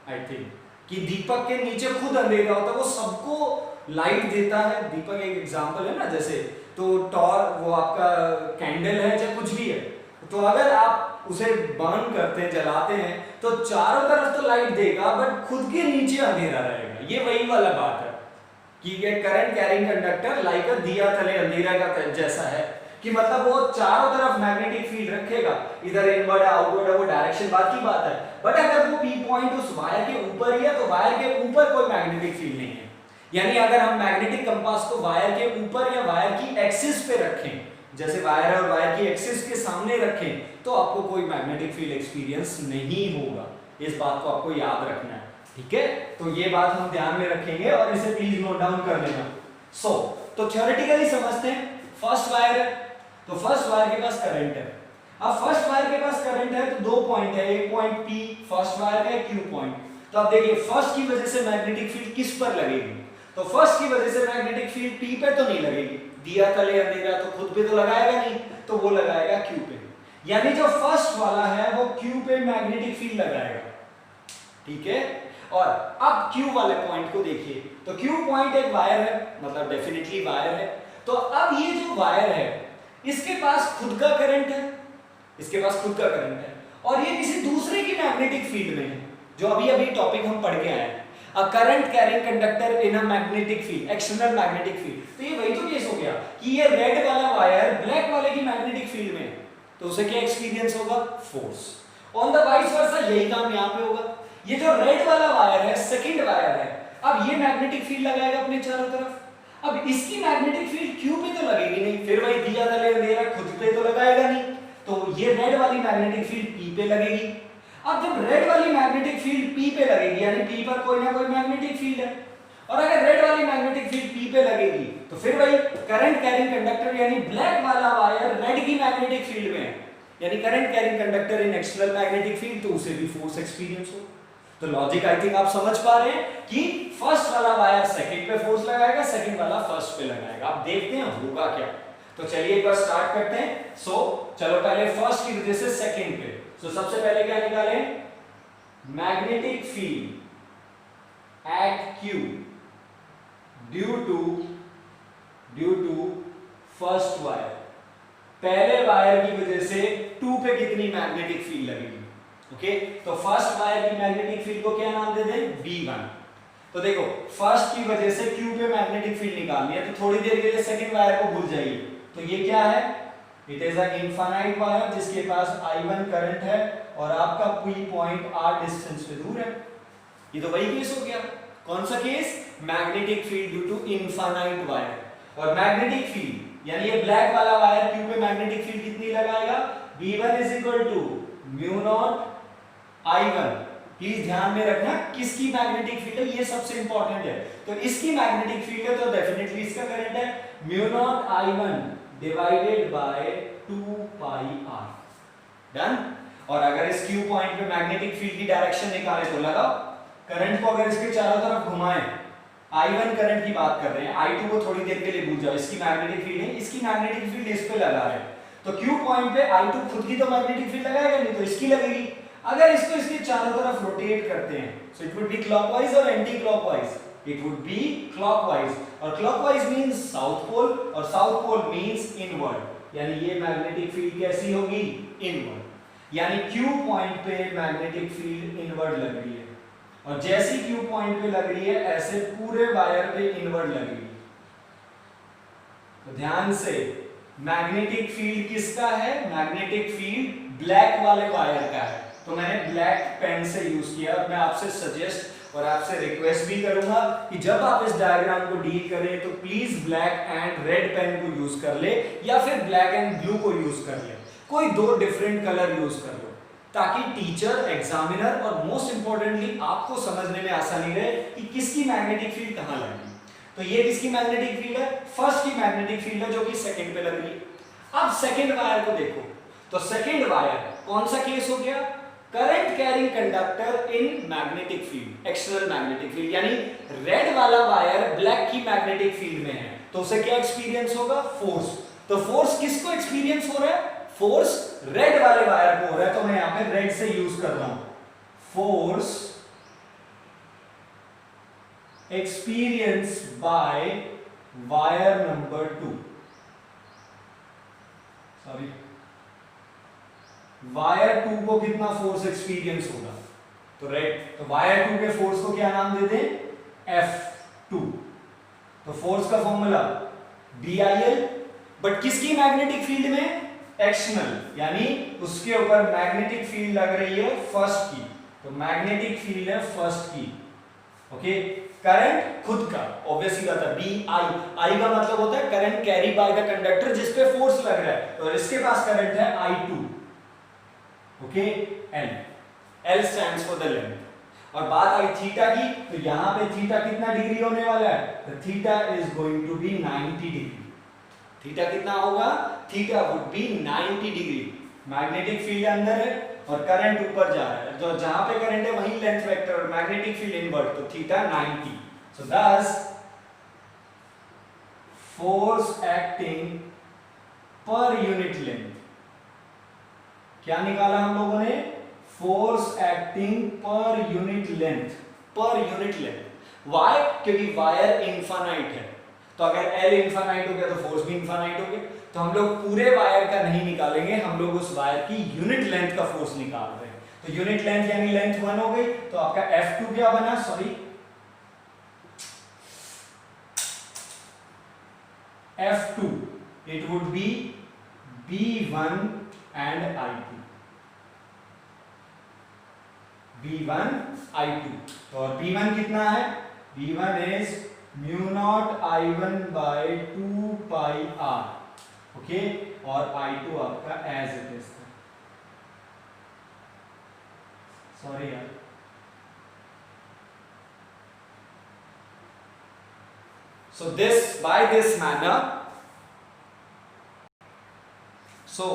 आई थिंक, कि दीपक के नीचे खुद अंधेरा होता है, वो सबको लाइट देता है। दीपक एक एग्जांपल है ना, जैसे तो टॉर वो आपका कैंडल है चाहे कुछ भी है, तो अगर आप उसे बर्न करते हैं जलाते हैं तो चारों तरफ तो लाइट देगा बट खुद के नीचे अंधेरा रहेगा। ये वही वाला बात है कि ये करंट कैरिंग कंडक्टर लाइक अ दिया तले अंधेरा का जैसा है, कि मतलब वो चारों तरफ मैग्नेटिक फील्ड रखेगा, इधर इनवर्ड है आउटवर्ड है वो डायरेक्शन बात की बात है, बट अगर वो पी पॉइंट उस वायर के ऊपर ही है तो वायर के ऊपर कोई मैग्नेटिक फील्ड नहीं है। यानी अगर हम मैग्नेटिक कंपास को वायर के ऊपर या वायर की एक्सिस पे रखें, जैसे वायर है और वायर की एक्सिस के सामने रखें, तो आपको कोई मैग्नेटिक फील्ड एक्सपीरियंस नहीं होगा। इस बात को आपको याद रखना है, ठीक है? तो ये बात हम ध्यान में रखेंगे और इसे प्लीज नोट डाउन कर लेना। तो थ्योरेटिकली समझते हैं, फर्स्ट वायर है तो फर्स्ट वायर के पास करंट है। अब फर्स्ट वायर के पास करंट है तो दो पॉइंट है, एक पॉइंट P फर्स्ट वायर का, एक Q पॉइंट। तो अब देखिए फर्स्ट की वजह से मैग्नेटिक फील्ड किस पर लगेगी, तो फर्स्ट की वजह से मैग्नेटिक फील्ड P पे तो नहीं लगेगी, दिया तले अंधेरा तो खुद पे तो लगाएगा नहीं, तो वो लगाएगा Q पे। यानी जो फर्स्ट वाला है वो Q पे मैग्नेटिक फील्ड लगाएगा, ठीक है? और अब Q वाले पॉइंट को देखिए, तो Q पॉइंट एक वायर है, मतलब डेफिनेटली वायर है। तो अब ये जो वायर है इसके पास खुद का करंट है, इसके पास खुद का करंट है, और ये किसी दूसरे की मैग्नेटिक फील्ड में है, जो अभी अभी टॉपिक हम पढ़ के आए, अ current carrying conductor in a magnetic field, external magnetic field. तो ये वही तो केस हो गया कि ये रेड वाला वायर ब्लैक वाले की मैग्नेटिक फील्ड में है, तो उसे क्या एक्सपीरियंस होगा, force. On the vice versa यही काम यहाँ पे होगा। ये जो रेड वाला वायर है सेकंड वायर है, अब ये मैग्नेटिक फील्ड लगाएगा अपने चारों तरफ। अब इसकी मैग्नेटिक फील्ड Q पे तो लगेगी नहीं, फिर वही दिया तले अंधेरा खुद पे तो लगाएगा नहीं, तो ये रेड वाली मैग्नेटिक फील्ड P पे लगेगी। अब जब रेड वाली मैग्नेटिक फील्ड P पे लगेगी, यानी P पर कोई ना कोई मैग्नेटिक फील्ड है, और अगर रेड वाली मैग्नेटिक फील्ड P पे लगेगी तो फिर वही करंट कैरिंग कंडक्टर यानी ब्लैक वाला वायर रेड की मैग्नेटिक फील्ड में है, यानी current carrying conductor in external magnetic field, तो उसे भी फोर्स एक्सपीरियंस हो। तो लॉजिक आई थिंक आप समझ पा रहे हैं कि फर्स्ट वाला वायर सेकंड पे फोर्स लगाएगा, सेकंड वाला फर्स्ट पे लगाएगा। अब देखते हैं होगा क्या। तो चलिए एक बार स्टार्ट करते हैं। चलो पहले फर्स्ट की वजह से सेकंड पे, सबसे पहले क्या निकालें, magnetic field at Q due to first wire. पहले वायर की वजह से 2 पे कितनी मैग्नेटिक फील्ड लगेगी, ओके? तो फर्स्ट वायर की मैग्नेटिक फील्ड को क्या नाम दे दें, V1। तो देखो फर्स्ट की वजह से Q पे मैग्नेटिक फील्ड निकालनी है, तो थोड़ी देर के लिए सेकंड वायर को भूल जाइए। तो ये क्या है, it is a infinite wire जिसके पास I1 करंट है और आपका P पॉइंट R डिस्टेंस पे दूर है। ये तो वही केस हो गया। कौन सा case, magnetic field due to infinite wire. और मैग्नेटिक फील्ड यानी ये ब्लैक वाला वायर Q पे मैग्नेटिक फील्ड कितनी लगाएगा, V1 is equal to mu not I1। Please ध्यान में रखना किसकी मैग्नेटिक फील्ड है, ये सबसे इंपॉर्टेंट है। तो इसकी मैग्नेटिक फील्ड है तो डेफिनेटली इसका करंट है mu naught I1 divided by 2 pi R। Done. और अगर इस Q पॉइंट पे मैग्नेटिक फील्ड की डायरेक्शन निकाले तो लगाओ, करंट को अगर इसके चारों तरफ घुमाएं, I1 करंट की बात कर रहे हैं, I2 को थोड़ी देर के लिए भूल जाओ, इसकी मैग्नेटिक फील्ड है, इसकी मैग्नेटिक फील्ड इस पे लगा रहे हैं, तो Q पॉइंट पे I2 खुद की तो मैग्नेटिक फील्ड लगाएगा नहीं, तो इसकी लगेगी। अगर इसको इसके चारों तरफ रोटेट करते हैं, so it would be clockwise और anti clockwise, it would be clockwise, और क्लॉकवाइज मींस साउथ पोल और साउथ पोल मींस इनवर्ड, यानी ये मैग्नेटिक फील्ड कैसी होगी, इनवर्ड। यानी Q पॉइंट पे मैग्नेटिक फील्ड इनवर्ड लग रही है, और जैसी Q पॉइंट पे लग रही है ऐसे पूरे वायर पे इनवर्ड लगेगी। तो ध्यान से, मैग्नेटिक फील्ड किसका है, मैग्नेटिक फील्ड ब्लैक वाले वायर का है। तो मैंने ब्लैक पेन से यूज किया, और मैं आपसे सजेस्ट और आपसे रिक्वेस्ट भी करूंगा कि जब आप इस डायग्राम को डील करें तो please black and red pen को यूज कर ले, या फिर ब्लैक एंड ब्लू को यूज कर ले, कोई दो डिफरेंट कलर यूज कर लो, ताकि टीचर, एग्जामिनर और मोस्ट इंपॉर्टेंटली आपको समझने में आसानी रहे कि किसकी मैग्नेटिक फील्ड कहां लगी। तो ये किसकी मैग्नेटिक फील्ड है, फर्स्ट की मैग्नेटिक फील्ड है जो कि सेकंड पे लग रही है। अब सेकंड वायर को देखो, तो सेकंड वायर कौन सा केस हो गया, current carrying conductor in magnetic field, external magnetic field, यानी रेड वाला वायर ब्लैक की मैग्नेटिक फील्ड में है तो उसे क्या एक्सपीरियंस होगा? फोर्स। तो फोर्स किसको एक्सपीरियंस हो रहा है? फोर्स रेड वाले वायर को हो रहा है, तो मैं यहां पे रेड से यूज कर रहा हूं। Force experience by wire number 2, sorry wire 2 को कितना फोर्स एक्सपीरियंस होगा? तो रेड, तो वायर 2 के फोर्स को क्या नाम देते हैं? F2। तो फोर्स का फॉर्मूला BIL, बट किसकी मैग्नेटिक फील्ड में? एक्सटर्नल, यानी उसके ऊपर मैग्नेटिक फील्ड लग रही है फर्स्ट की, तो मैग्नेटिक फील्ड है फर्स्ट की। ओके, करंट खुद का ऑब्वियसली बात है, BI का मतलब होता है current carry by the conductor जिस पे फोर्स लग रहा है, तो इसके पास करंट है I2। Okay, L stands for the length. और बात आई थीटा की, तो यहां पे थीटा कितना डिग्री होने वाला है? तो theta is going to be 90 degree. Theta कितना होगा? Theta would be 90 degree. Magnetic field अंदर है और करंट ऊपर जा रहा है, तो जहां पे करंट है वहीं लेंथ वेक्टर और मैग्नेटिक फील्ड इनवर्ट, तो theta 90। So this force acting per unit length, क्या निकाला हम लोगों ने? Force acting per unit length, per unit length. Why? क्योंकि वायर इनफाइनाइट है, तो अगर L इनफाइनाइट हो गया तो फोर्स भी इनफाइनाइट हो गया, तो हम लोग पूरे वायर का नहीं निकालेंगे, हम लोग उस वायर की यूनिट लेंथ का फोर्स निकाल रहे हैं। तो यूनिट लेंथ यानी लेंथ 1 हो गई, तो आपका F2 क्या बना? Sorry, F2 it would be B1 and I2, B1 I2। तो और B1 कितना है? B1 is mu not I1 by 2 pi R। Okay, और I2 आपका एज इट इज था, सॉरी यार, so this by this manner, so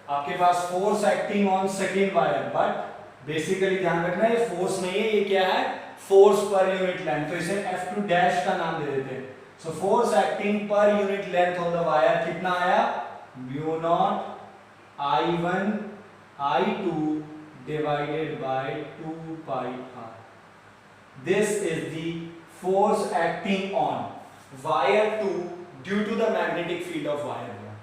आपके पास force acting on second wire, but basically ध्यान रखना ये फोर्स नहीं है, ये क्या है? फोर्स पर यूनिट लेंथ, तो इसे F2 डैश का नाम दे देते हैं। So force acting per unit length on the wire कितना आया? Mu not I1 I2 divided by 2 pi R। This is the force acting on wire 2 due to the magnetic field of wire 1,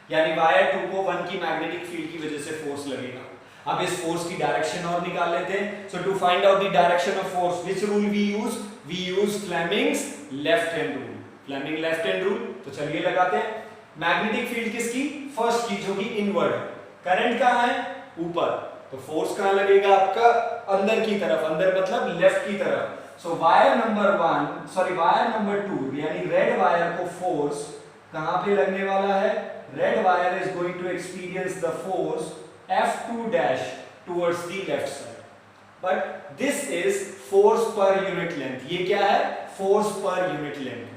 यानी wire 2 को 1 की magnetic field की वजह से force लगेगा। अब इस फोर्स की डायरेक्शन और निकाल लेते हैं। So to find out the direction of force, which rule we use Fleming's left hand rule, Fleming left hand rule. तो चलिए लगाते हैं। मैग्नेटिक फील्ड किसकी? फर्स्ट की, जो कि इनवर्ड। करंट कहां है? ऊपर, तो फोर्स कहां लगेगा आपका? अंदर की तरफ, अंदर मतलब लेफ्ट की तरफ। So wire number 1 sorry wire number 2 यानी रेड वायर को फोर्स कहां पे लगने वाला है? Red wire is going to experience the force F2 dash towards the left side, but this is force per unit length। ये क्या है? force per unit length।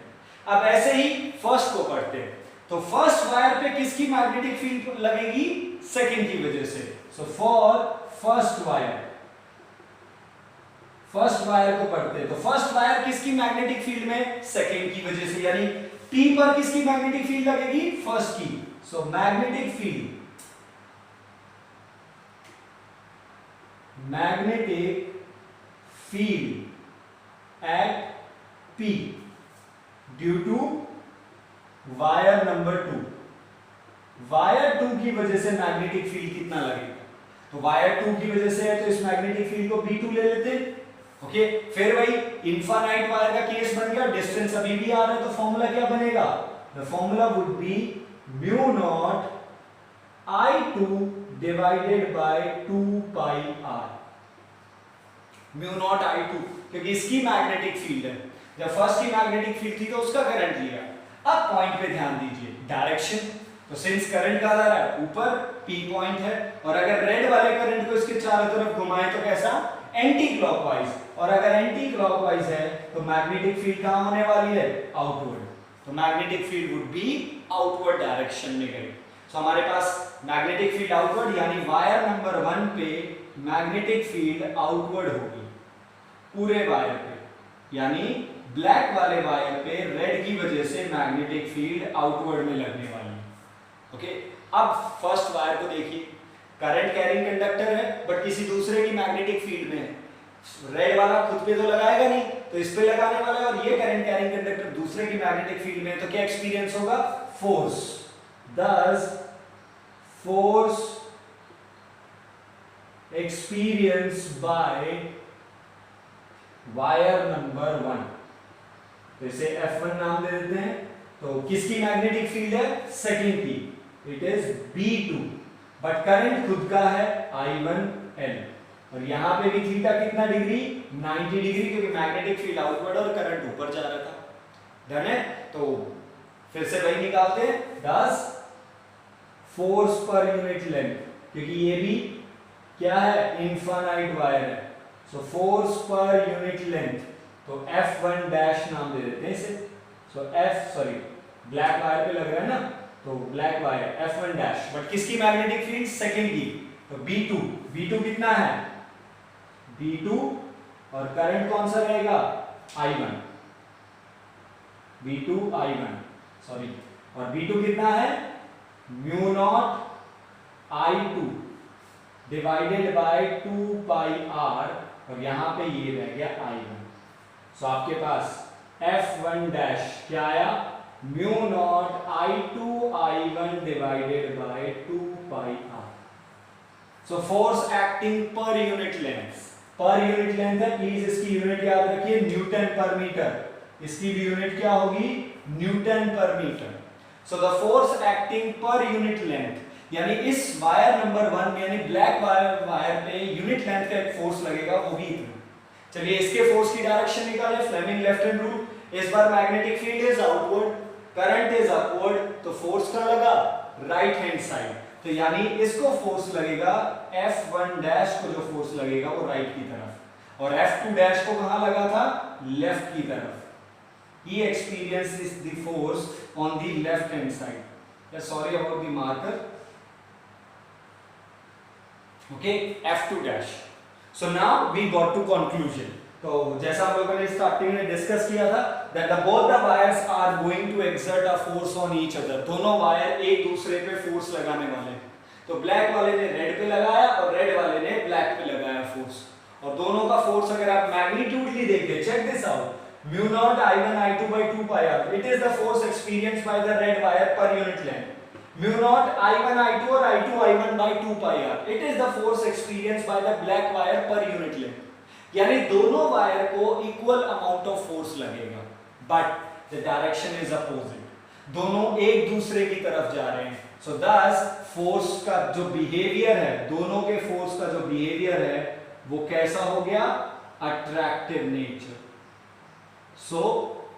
अब ऐसे ही फर्स्ट को पढ़ते हैं, तो फर्स्ट वायर पे किसकी मैग्नेटिक फील्ड लगेगी? सेकंड की वजह से। सो फॉर फर्स्ट वायर को पढ़ते हैं, तो फर्स्ट वायर किसकी मैग्नेटिक फील्ड में? सेकंड की वजह से, यानी T पर किसकी मैग्नेटिक फील्ड लगेगी? फर्स्ट की। So magnetic field at P due to wire number 2। Wire 2 की वजह से मैग्नेटिक फील्ड कितना लगेगा? तो वायर 2 की वजह से है, तो इस मैग्नेटिक फील्ड को B2 ले लेते हैं। ओके, फिर वही इनफाइनाइट वायर का केस बन गया, डिस्टेंस अभी भी आ रहा है, तो फॉर्मूला क्या बनेगा? The formula would be mu naught I2 divided by 2 pi R। Mu naught I2, क्योंकि इसकी मैग्नेटिक फील्ड है, जब फर्स्ट की मैग्नेटिक फील्ड थी तो उसका करंट लिया। अब पॉइंट पे ध्यान दीजिए, डायरेक्शन। तो सिंस करंट कहां जा रहा है? ऊपर, P पॉइंट है, और अगर रेड वाले करंट को इसके चारों तरफ घुमाएं तो कैसा? Anti clockwise. और अगर एंटी क्लॉकवाइज है तो मैग्नेटिक फील्ड कहां होने वाली है? आउटवर्ड। तो magnetic field would be outward direction में गई। तो हमारे पास मैग्नेटिक फील्ड आउटवर्ड, यानी वायर नंबर 1 पे मैग्नेटिक फील्ड आउटवर्ड होगी पूरे वायर पे, यानी ब्लैक वाले वायर पे रेड की वजह से मैग्नेटिक फील्ड आउटवर्ड में लगने वाली है। ओके, अब फर्स्ट वायर को देखिए, करंट कैरिंग कंडक्टर है बट किसी दूसरे की मैग्नेटिक फील्ड में है, रेड वाला खुद पे तो लगाएगा नहीं, तो इस पे लगाने वाला है, और ये करंट कैरिंग कंडक्टर दूसरे की मैग्नेटिक फील्ड में है, तो क्या एक्सपीरियंस होगा? Force. thus force experienced by wire number 1, तो इसे F1 नाम दे देते हैं। तो किसकी मैग्नेटिक फील्ड है? सेकंड की, it is B2, but current खुद का है I1L, और यहां पे भी थीटा कितना डिग्री? 90 डिग्री, क्योंकि मैग्नेटिक फील्ड आउटवर्ड और करंट ऊपर जा रहा था। डन है? तो फिर से वही निकालते हैं, 10 फोर्स पर यूनिट लेंथ, क्योंकि ये भी क्या है? इनफाइनाइट वायर है, so force per unit length, तो F1 डैश नाम दे देते हैं इसे। सो ब्लैक वायर पे लग रहा है ना, तो black wire F1 dash, but किसकी मैग्नेटिक फील्ड? सेकंड की, तो B2 कितना है? B2, और करंट कौन सा रहेगा? I1, B2 I1, और B2 कितना है? Mu naught I2 divided by 2 pi R, और यहां पे ये रह गया I1। सो आपके पास F1 डैश क्या आया? Mu not I2 I1 divided by 2 pi R। So force acting per unit length है, प्लीज इसकी यूनिट याद रखिए, न्यूटन पर मीटर, इसकी भी यूनिट क्या होगी? Newton per metre. So the force acting per unit length, यानी इस वायर नंबर 1 में, यानी ब्लैक वायर पे यूनिट लेंथ का एक फोर्स लगेगा, वो भी इतना। चलिए इसके फोर्स की डायरेक्शन निकालें, फ्लेमिंग लेफ्ट हैंड रूल। इस बार magnetic field is outward, current is upward, तो फोर्स कहां लगा? राइट हैंड साइड, तो यानी इसको फोर्स लगेगा, F1 डैश को जो फोर्स लगेगा वो राइट की तरफ, और F2 डैश को कहां लगा था? लेफ्ट की तरफ। He experiences the force on the left hand side. Yeah, sorry about the marker. Okay, F2 dash. So now we got to conclusion. तो जैसा हम लोगों ने स्टार्टिंग में डिस्कस किया था, that both the wires are going to exert a force on each other. दोनों wire एक दूसरे पे फोर्स लगाने वाले हैं। तो ब्लैक वाले ने रेड पे लगाया और रेड वाले ने ब्लैक पे लगाया फोर्स, और दोनों का फोर्स अगर आप मैग्नीट्यूडली देखिए, check this out, mu naught I1 I2 by 2 pi R, it is the force experienced by the red wire per unit length. Mu naught I1 I2 or I2 I1 by 2 pi R, it is the force experienced by the black wire per unit length. यानी दोनों wire को equal amount of force लगेगा, but the direction is opposite, दोनों एक दूसरे की तरफ जा रहे हैं। सो thus फोर्स का जो बिहेवियर है, दोनों के फोर्स का जो बिहेवियर है वो कैसा हो गया? Attractive nature. सो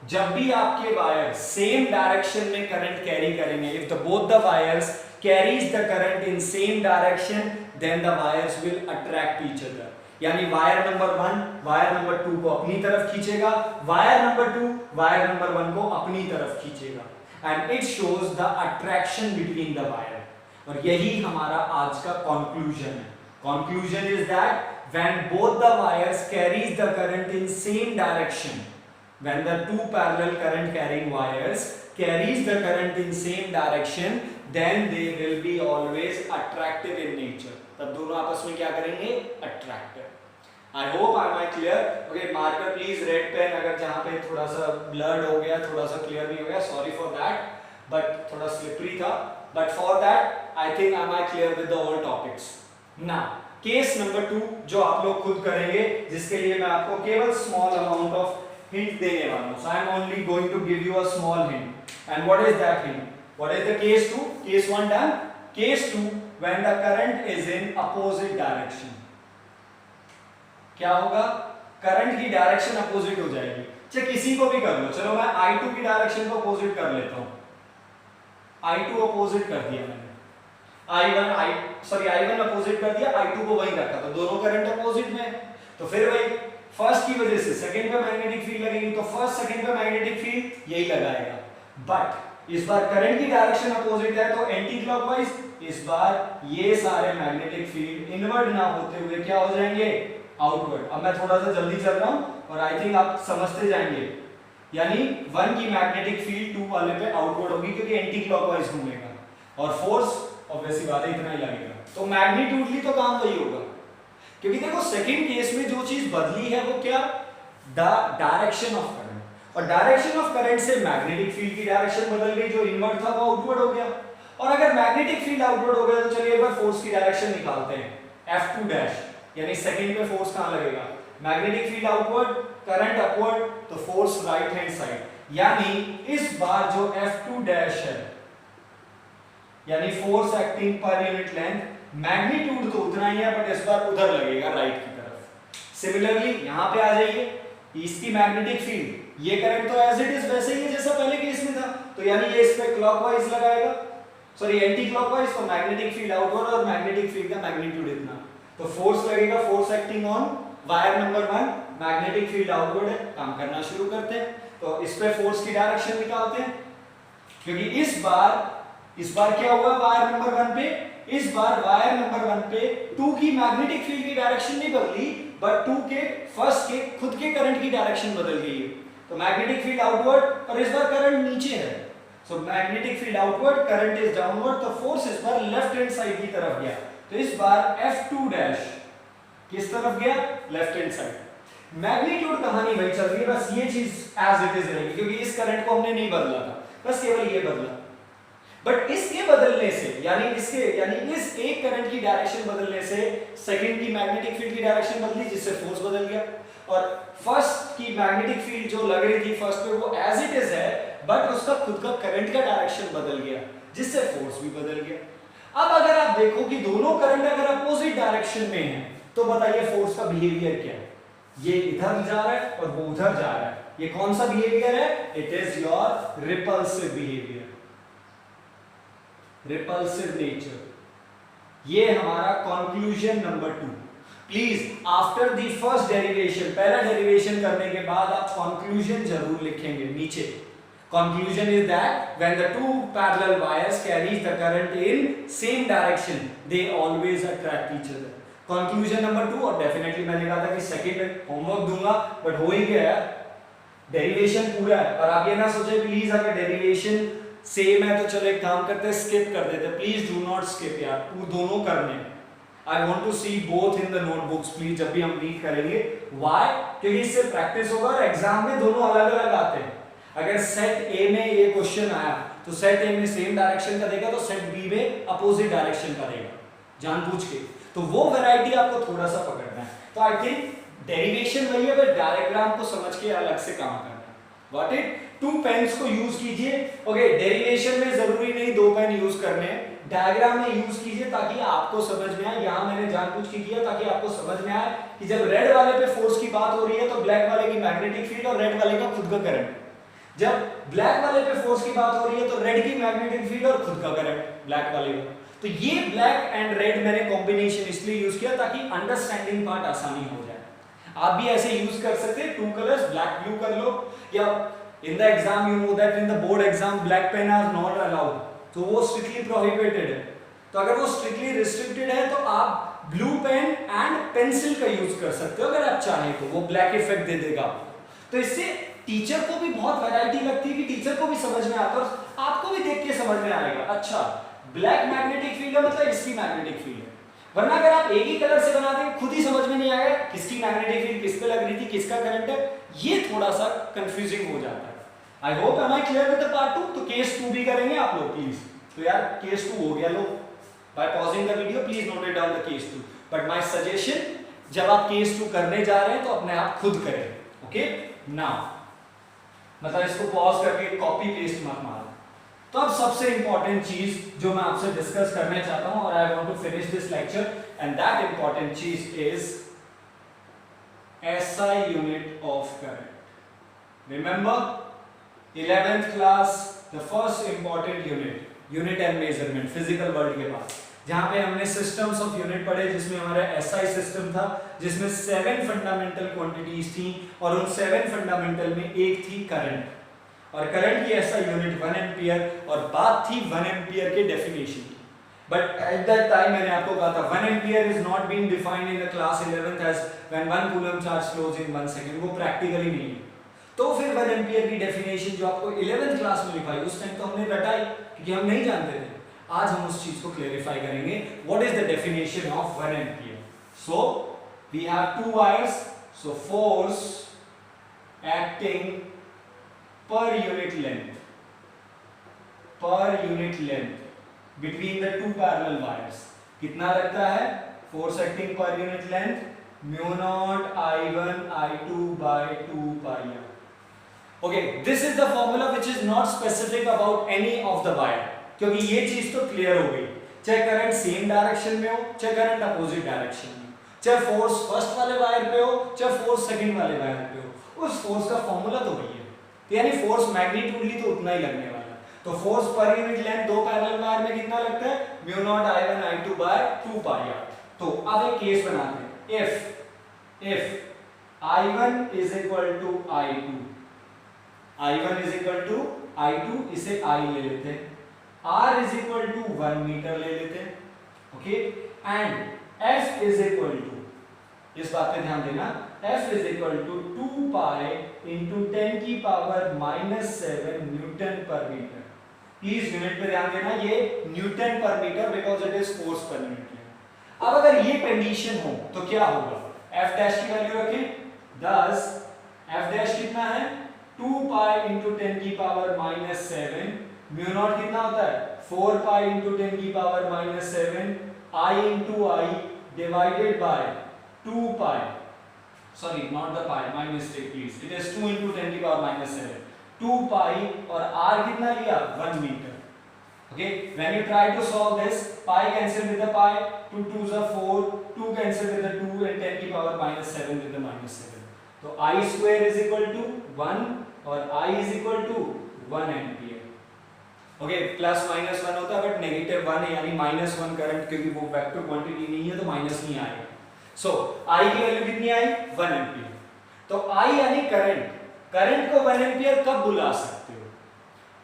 जब भी आपके वायर सेम डायरेक्शन में करंट कैरी करेंगे, if the both the wires carries the current in same direction, then the wires will attract each other. यानी वायर नंबर 1 वायर नंबर 2 को अपनी तरफ खींचेगा, वायर नंबर 2 वायर नंबर 1 को अपनी तरफ खींचेगा, and it shows the attraction between the wire. और यही हमारा आज का कंक्लूजन है। Conclusion is that when both the wires carries the current in same direction, when the two parallel current carrying wires carries the current in same direction, then they will be always attractive in nature. तब दोनों आपस में क्या करेंगे? attractive। I hope am I clear? Okay, marker please, red pen, अगर जहाँ पे थोड़ा सा blurred हो गया, थोड़ा सा clear नहीं हो गया, sorry for that, but थोड़ा slippery था, but for that I think am I clear with the all topics. Now case number 2 जो आप लोग खुद करेंगे, जिसके लिए मैं आपको केवल small amount of hint देने वाला हूं। So I am only going to give you a small hint. And what is that hint? What is the case 2? Case 1 done. Case 2, when the current is in opposite direction. क्या होगा? Current की direction opposite हो जाएगी। चाहे किसी को भी कर लो, चलो मैं I2 की डायरेक्शन को अपोजिट कर लेता हूं। I2 अपोजिट कर दिया मैंने, I1 अपोजिट कर दिया, I2 को वहीं रखा, तो दोनों करंट अपोजिट में। तो फिर वही फर्स्ट की वजह से सेकंड पे मैग्नेटिक फील्ड लगेगी, तो फर्स्ट सेकंड पे मैग्नेटिक फील्ड यही लगाएगा, बट इस बार करंट की डायरेक्शन अपोजिट है तो एंटी क्लॉकवाइज, इस बार ये सारे मैग्नेटिक फील्ड इनवर्ड ना होते हुए क्या हो जाएंगे, आउटवर्ड। अब मैं थोड़ा सा जल्दी चल रहा हूं और आई थिंक आप समझते जाएंगे। यानी 1 की मैग्नेटिक फील्ड 2 वाले पे आउटवर्ड होगी क्योंकि एंटी क्लॉकवाइज घूमेगा, और फोर्स ऑब्वियसली बात है इतना ही लगेगा, तो मैग्नीट्यूडली तो काम वही होगा। क्योंकि देखो सेकंड केस में जो चीज बदली है वो क्या, द डायरेक्शन ऑफ करंट, और डायरेक्शन ऑफ करंट से मैग्नेटिक फील्ड की डायरेक्शन बदल गई, जो इनवर्ड था वो आउटवर्ड हो गया। और अगर मैग्नेटिक फील्ड आउटवर्ड हो गया तो चलिए एक बार फोर्स की डायरेक्शन निकालते हैं, F2 डैश, यानी सेकंड पे फोर्स कहां लगेगा, magnetic field outward, current upward, तो फोर्स राइट हैंड साइड, यानी इस बार जो F2 डैश है यानी force acting per unit length, magnitude तो उतना ही है बट इस बार उधर लगेगा राइट की तरफ। सिमिलरली यहां पे आ जाइए, इसकी मैग्नेटिक फील्ड, ये करंट तो एज इट इज वैसे ही है जैसा पहले केस में था, तो यानी ये इस पे क्लॉकवाइज लगाएगा, सॉरी एंटी क्लॉकवाइज, तो मैग्नेटिक फील्ड आउटवर्ड और मैग्नेटिक फील्ड का मैग्नीट्यूड इतना, तो फोर्स लगेगा, force acting on wire number 1, magnetic field outward है, काम करना शुरू करते हैं। तो इस पे फोर्स की डायरेक्शन निकालते हैं, क्योंकि इस बार क्या हुआ वायर नंबर 1 पे, इस बार वायर नंबर 1 पे 2 की मैग्नेटिक फील्ड की डायरेक्शन नहीं बदली, बट 2 के फर्स्ट के खुद के करंट की डायरेक्शन बदल गई है, तो मैग्नेटिक फील्ड आउटवर्ड और इस बार करंट नीचे है, so magnetic field outward, current is downward, तो फोर्स इस बार लेफ्ट हैंड साइड की तरफ गया, तो इस बार F2 डैश किस तरफ गया, लेफ्ट हैंड साइड। मैग्नीट्यूड कहानी वही चल रही है, बस ये चीज एज इट इज रहेगी, क्योंकि इस करंट को हमने नहीं बदला था, बस केवल ये बदला, बट इसके बदलने से यानी इस एक करंट की डायरेक्शन बदलने से सेकंड की मैग्नेटिक फील्ड की डायरेक्शन बदली, जिससे फोर्स बदल गया, और फर्स्ट की मैग्नेटिक फील्ड जो लग रही थी फर्स्ट पे वो एज इट इज है, बट उसका खुद का करंट का डायरेक्शन बदल गया, जिससे फोर्स भी बदल गया। अब अगर आप देखो कि दोनों करंट अगर अपोजिट डायरेक्शन में है, तो बताइए फोर्स का बिहेवियर क्या है, ये इधर जा रहा है और वो उधर जा रहा है, ये कौन सा बिहेवियर है, it is your repulsive behaviour, repulsive nature. ये हमारा conclusion number 2। Please after the first derivation, पहला डेरिवेशन करने के बाद आप कंक्लूजन जरूर लिखेंगे नीचे। Conclusion is that when the two parallel wires carries the current in same direction they always attract each other. Conclusion number 2, और डेफिनेटली मैंने कहा था कि सेकंड होमवर्क दूंगा, बट हो ही गया यार, डेरिवेशन पूरा है। और आप ये ना सोचे प्लीज अगर डेरिवेशन सेम है तो चलो एक काम करते हैं स्किप कर देते, प्लीज डू नॉट स्किप यार, दोनों करने। I want to see both in the notebooks please, जब भी हम रीड करेंगे। व्हाई? क्योंकि इससे प्रैक्टिस होगा और एग्जाम में दोनों अलग अलग आते हैं। अगर सेट ए में ये क्वेश्चन आया तो सेट ए में सेम डायरेक्शन का देगा, तो सेट बी में अपोजिट डायरेक्शन का देगा जानबूझ के, तो वो वैरायटी आपको थोड़ा सा पकड़ना है। तो आई थिंक डेरिवेशन वही है, बट डायग्राम को समझ के अलग से काम करना है। What it? 2 पेन्स को यूज कीजिए। ओके, डेरिवेशन में जरूरी नहीं 2 पेन यूज करने हैं, डायग्राम में यूज कीजिए ताकि आपको समझ में आए। यहां मैंने जानबूझ के किया ताकि आपको समझ में आए कि जब रेड वाले पे फोर्स की बात हो रही है तो ब्लैक वाले की मैग्नेटिक फील्ड और रेड वाले का खुद का करंट, जब ब्लैक वाले पे फोर्स की बात हो रही है तो रेड की मैग्नेटिक फील्ड और खुद का करंट ब्लैक वाले का। तो ये ब्लैक एंड रेड मैंने कॉम्बिनेशन इसलिए यूज किया ताकि अंडरस्टैंडिंग पार्ट आसानी हो जाए। आप भी ऐसे यूज कर सकते हैं, 2 कलर्स ब्लैक ब्लू कर लो, या in the exam you know that in the board exam black pen are not allowed, तो वो स्ट्रिक्टली प्रोहिबिटेड है। तो अगर वो स्ट्रिक्टली रिस्ट्रिक्टेड है तो आप ब्लू पेन एंड पेंसिल का यूज कर सकते हो अगर आप चाहें तो, वो ब्लैक इफेक्ट दे देगा आपको। तो इससे टीचर को भी बहुत वैरायटी लगती है कि टीचर को भी समझ में आता है और आपको भी देख के समझ में आएगा, अच्छा ब्लैक मैग्नेटिक फील्ड है मतलब इसकी मैग्नेटिक फील्ड है। वरना अगर आप एक ही कलर से बना देंगे खुद ही समझ में नहीं आएगा किसकी मैग्नेटिक फील्ड किस पे लग रही थी, किसका करंट है, ये थोड़ा सा कंफ्यूजिंग हो जाता है। I hope am I clear with the part 2। तो केस 2 भी करेंगे आप लोग प्लीज। तो यार केस 2 हो गया, लो by pausing the video please note it down the case 2। But my suggestion, जब आप केस 2 करने जा रहे हैं तो अपने आप खुद करें। ओके, नाउ मतलब इसको पॉज करके कॉपी पेस्ट मत मारो। तो अब सबसे इंपॉर्टेंट चीज जो मैं आपसे डिस्कस करना चाहता हूं, और I want to finish this lecture, and that important चीज is SI unit of current. Remember 11th class the first important unit and measurement physical world के बाद, जहां पे हमने सिस्टम्स ऑफ यूनिट पढ़े, जिसमें हमारा SI सिस्टम था, जिसमें 7 फंडामेंटल क्वांटिटीज थी, और उन 7 फंडामेंटल में एक थी करंट। और करंट की ऐसा यूनिट 1 एम्पियर, और बात थी 1 एम्पियर के डेफिनेशन की। बट एट दैट टाइम मैंने आपको कहा था 1 ampere is not being defined in the class 11th as when 1 coulomb charge flows in 1 second, वो प्रैक्टिकली नहीं है। तो फिर 1 एम्पियर की डेफिनेशन जो आपको 11th क्लास में लिखाई उस टाइम तो हमने रटाई क्योंकि हम नहीं जानते थे। आज हम उस चीज को क्लैरिफाई करेंगे, what is the definition of 1 ampere. So we have two wires, so force acting per unit length between the two parallel wires कितना लगता है? force acting per unit length mu naught I1 I2 by 2 pi r. Okay, this is the formula which is not specific about any of the wire, क्योंकि ये चीज तो clear हो गई, चाहे करंट सेम डायरेक्शन में हो, चाहे करंट अपोजिट डायरेक्शन में हो, चाहे फोर्स फर्स्ट वाले वायर पे हो, चाहे फोर्स सेकंड वाले वायर पे हो, उस फोर्स का फॉर्मूला तो वही है। यानी फोर्स मैग्नीट्यूडली तो उतना ही लगने वाला है। तो फोर्स पर यूनिट लेंथ दो पैरेलल वायर में कितना लगता है? Mu naught I1 I2 by 2 pi r। तो अब एक केस बनाते हैं, if I1 is equal to I2, I1 is equal to I2, इसे I ले लेते हैं, R is equal to 1 metre ले लेते हैं, okay, and F is equal to, इस बात पे ध्यान देना, F is equal to 2 pi into 10 की power -7 newton per metre. Please unit पे ध्यान देना, ये newton per metre because it is force per unit है। अब अगर ये कंडीशन हो तो क्या होगा? F डैश की वैल्यू रखें 10, F डैश कितना है? 2 pi into 10 की पावर -7, म्यू नॉट कितना होता है? 4 pi into 10 की power -7 I into I divided by 2 pi, sorry not the pi, my mistake please, it is 2 into 10 की power -7, 2 pi और r कितना लिया? 1 metre. Okay, when you try to solve this, pi cancel with the pi, 2 2s are 4, 2 cancel with the 2 and 10 की power -7 with the -7, तो I square is equal to 1 और I is equal to 1 ampere. Okay, plus minus 1 होता है but negative 1 है, यानी -1 current, क्योंकि वो vector quantity नहीं है तो माइनस नहीं आएगा। सो I की वैल्यू कितनी आई? 1 एम्पियर। तो I यानी करंट, करंट को 1 एम्पियर कब बुला सकते हो?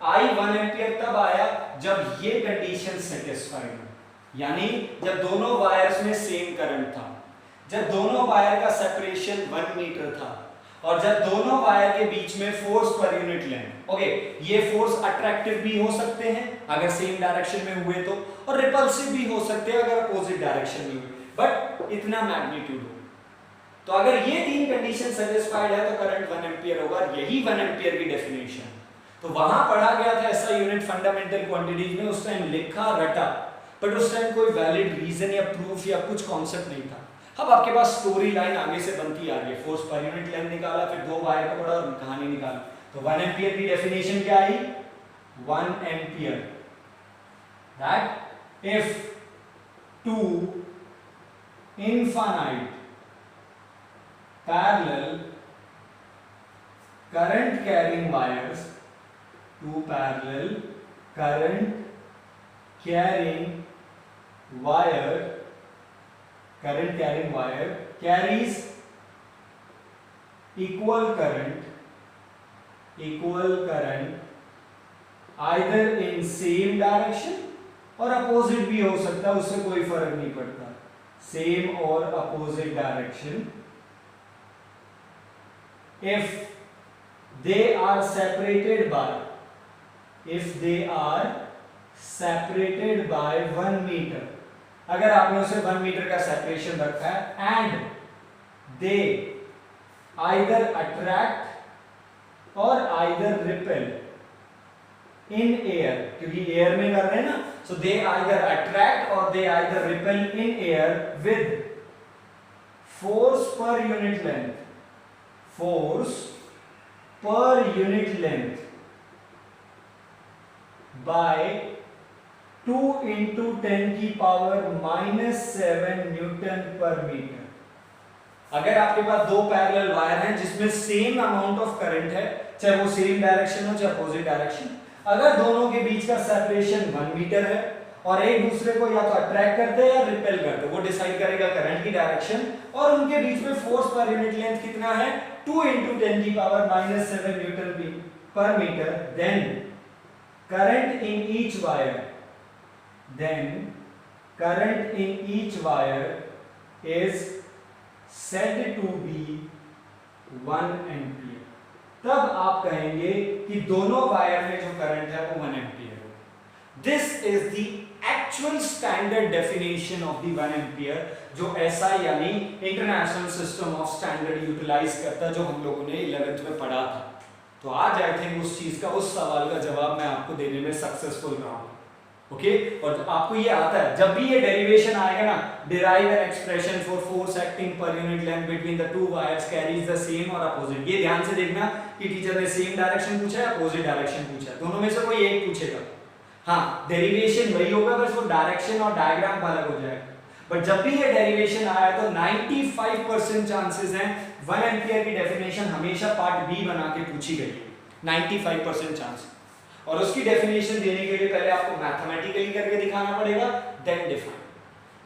I 1 एम्पियर तब आया जब ये कंडीशन सेटिस्फाइड हो, यानी जब दोनों वायर्स में सेम करंट था, जब दोनों वायर का सेपरेशन 1 मीटर था, और जब दोनों वायर के बीच में force per unit length, okay, ये फोर्स अट्रैक्टिव भी हो सकते हैं अगर सेम डायरेक्शन में हुए तो, और रिपल्सिव भी हो सकते हैं अगर अपोजिट डायरेक्शन में हुए, बट इतना मैग्नीट्यूड हो। तो अगर ये तीन कंडीशन सेटिस्फाइड है तो करंट 1 एम्पियर होगा, यही 1 एम्पियर की डेफिनेशन। तो वहां पढ़ा गया था ऐसा यूनिट फंडामेंटल क्वांटिटीज में, उस टाइम लिखा रटा, बट उस टाइम कोई वैलिड रीजन या प्रूफ या कुछ कॉन्सेप्ट नहीं था। अब आपके पास स्टोरी लाइन आगे से बनती आ रही है, फोर्स पर यूनिट लेंथ निकाला, फिर दो वायर का पढ़ा और कहानी निकाली। तो 1 एम्पियर की डेफिनेशन क्या आई? 1 ampere that if two infinite parallel current carrying wires, two parallel current carrying wire carries equal current either in same direction और opposite भी हो सकता है, उससे कोई फर्क नहीं पड़ता, same or opposite direction, if they are separated by 1 meter, अगर आपने उसे 1 मीटर का सेपरेशन रखा है, and they either attract or either repel in air, क्योंकि एयर में कर रहे हैं ना, so they either attract or they either repel in air with force per unit length by 2 into 10 की पावर -7 न्यूटन पर मीटर। अगर आपके पास दो पैरेलल वायर हैं जिसमें सेम अमाउंट ऑफ करंट है, चाहे वो सेम डायरेक्शन हो चाहे अपोजिट डायरेक्शन, अगर दोनों के बीच का सेपरेशन 1 मीटर है और एक दूसरे को या तो अट्रैक्ट करते हैं या रिपेल करते हैं, वो डिसाइड करेगा करंट की डायरेक्शन, और उनके बीच में फोर्स पर यूनिट लेंथ कितना है? 2 into 10 की पावर -7 न्यूटन भी। per meter, then current in each wire, is said to be 1 ampere. तब आप कहेंगे कि दोनों वायर में जो करंट है वो 1 एम्पियर है। This is the actual standard definition of the 1 ampere जो एसआई यानी international system of standard utilize करता है, जो हम लोगों ने 11th में पढ़ा था। तो आज आई थिंक उस चीज का, उस सवाल का जवाब मैं आपको देने में सक्सेसफुल रहा हूं। ओके, और आपको ये आता है, जब भी ये डेरिवेशन आएगा ना, derive an expression for force acting per unit length between the two wires carries the same और अपोजिट। ये ध्यान से देखना कि टीचर ने सेम डायरेक्शन पूछा है, अपोजिट डायरेक्शन पूछा है, दोनों में से कोई एक पूछेगा। हाँ, डेरिवेशन वही होगा, बस वो डायरेक्शन और डायग्राम अलग हो जाएगा। बट जब भी ये डेरिवेशन आया तो 95% चांसेस हैं 1 एम्पियर की डेफिनेशन हमेशा पार्ट बी बना के पूछी गई है, 95% चांस। और उसकी डेफिनेशन देने के लिए पहले आपको मैथमेटिकली करके दिखाना पड़ेगा, then define.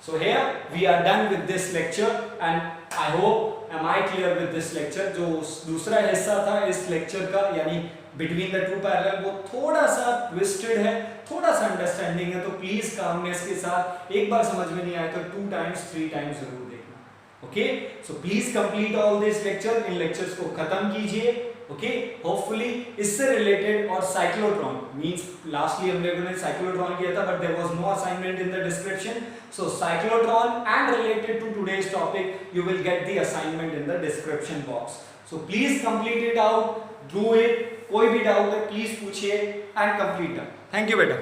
So here we are done with this lecture and I hope am I clear with this lecture. जो दूसरा हिस्सा था इस लेक्चर का, यानी बिटवीन द टू पैरेलल, वो थोड़ा सा ट्विस्टेड है, थोड़ा सा अंडरस्टैंडिंग है, तो प्लीज कामनेस के साथ, एक बार समझ में नहीं आए तो 2 टाइम्स 3 टाइम्स जरूर देखना। Okay, so please complete all this lecture, इन लेक्चर्स को खत्म कीजिए। ओके, होपफुली इससे रिलेटेड, और साइक्लोट्रॉन मींस लास्टली हम लोगों ने साइक्लोट्रॉन किया था but there was no assignment in the description. So cyclotron and related to today's topic you will get the assignment in the description box. So please complete it out, do it. कोई भी doubt है please पूछिए and complete it. Thank you बेटा।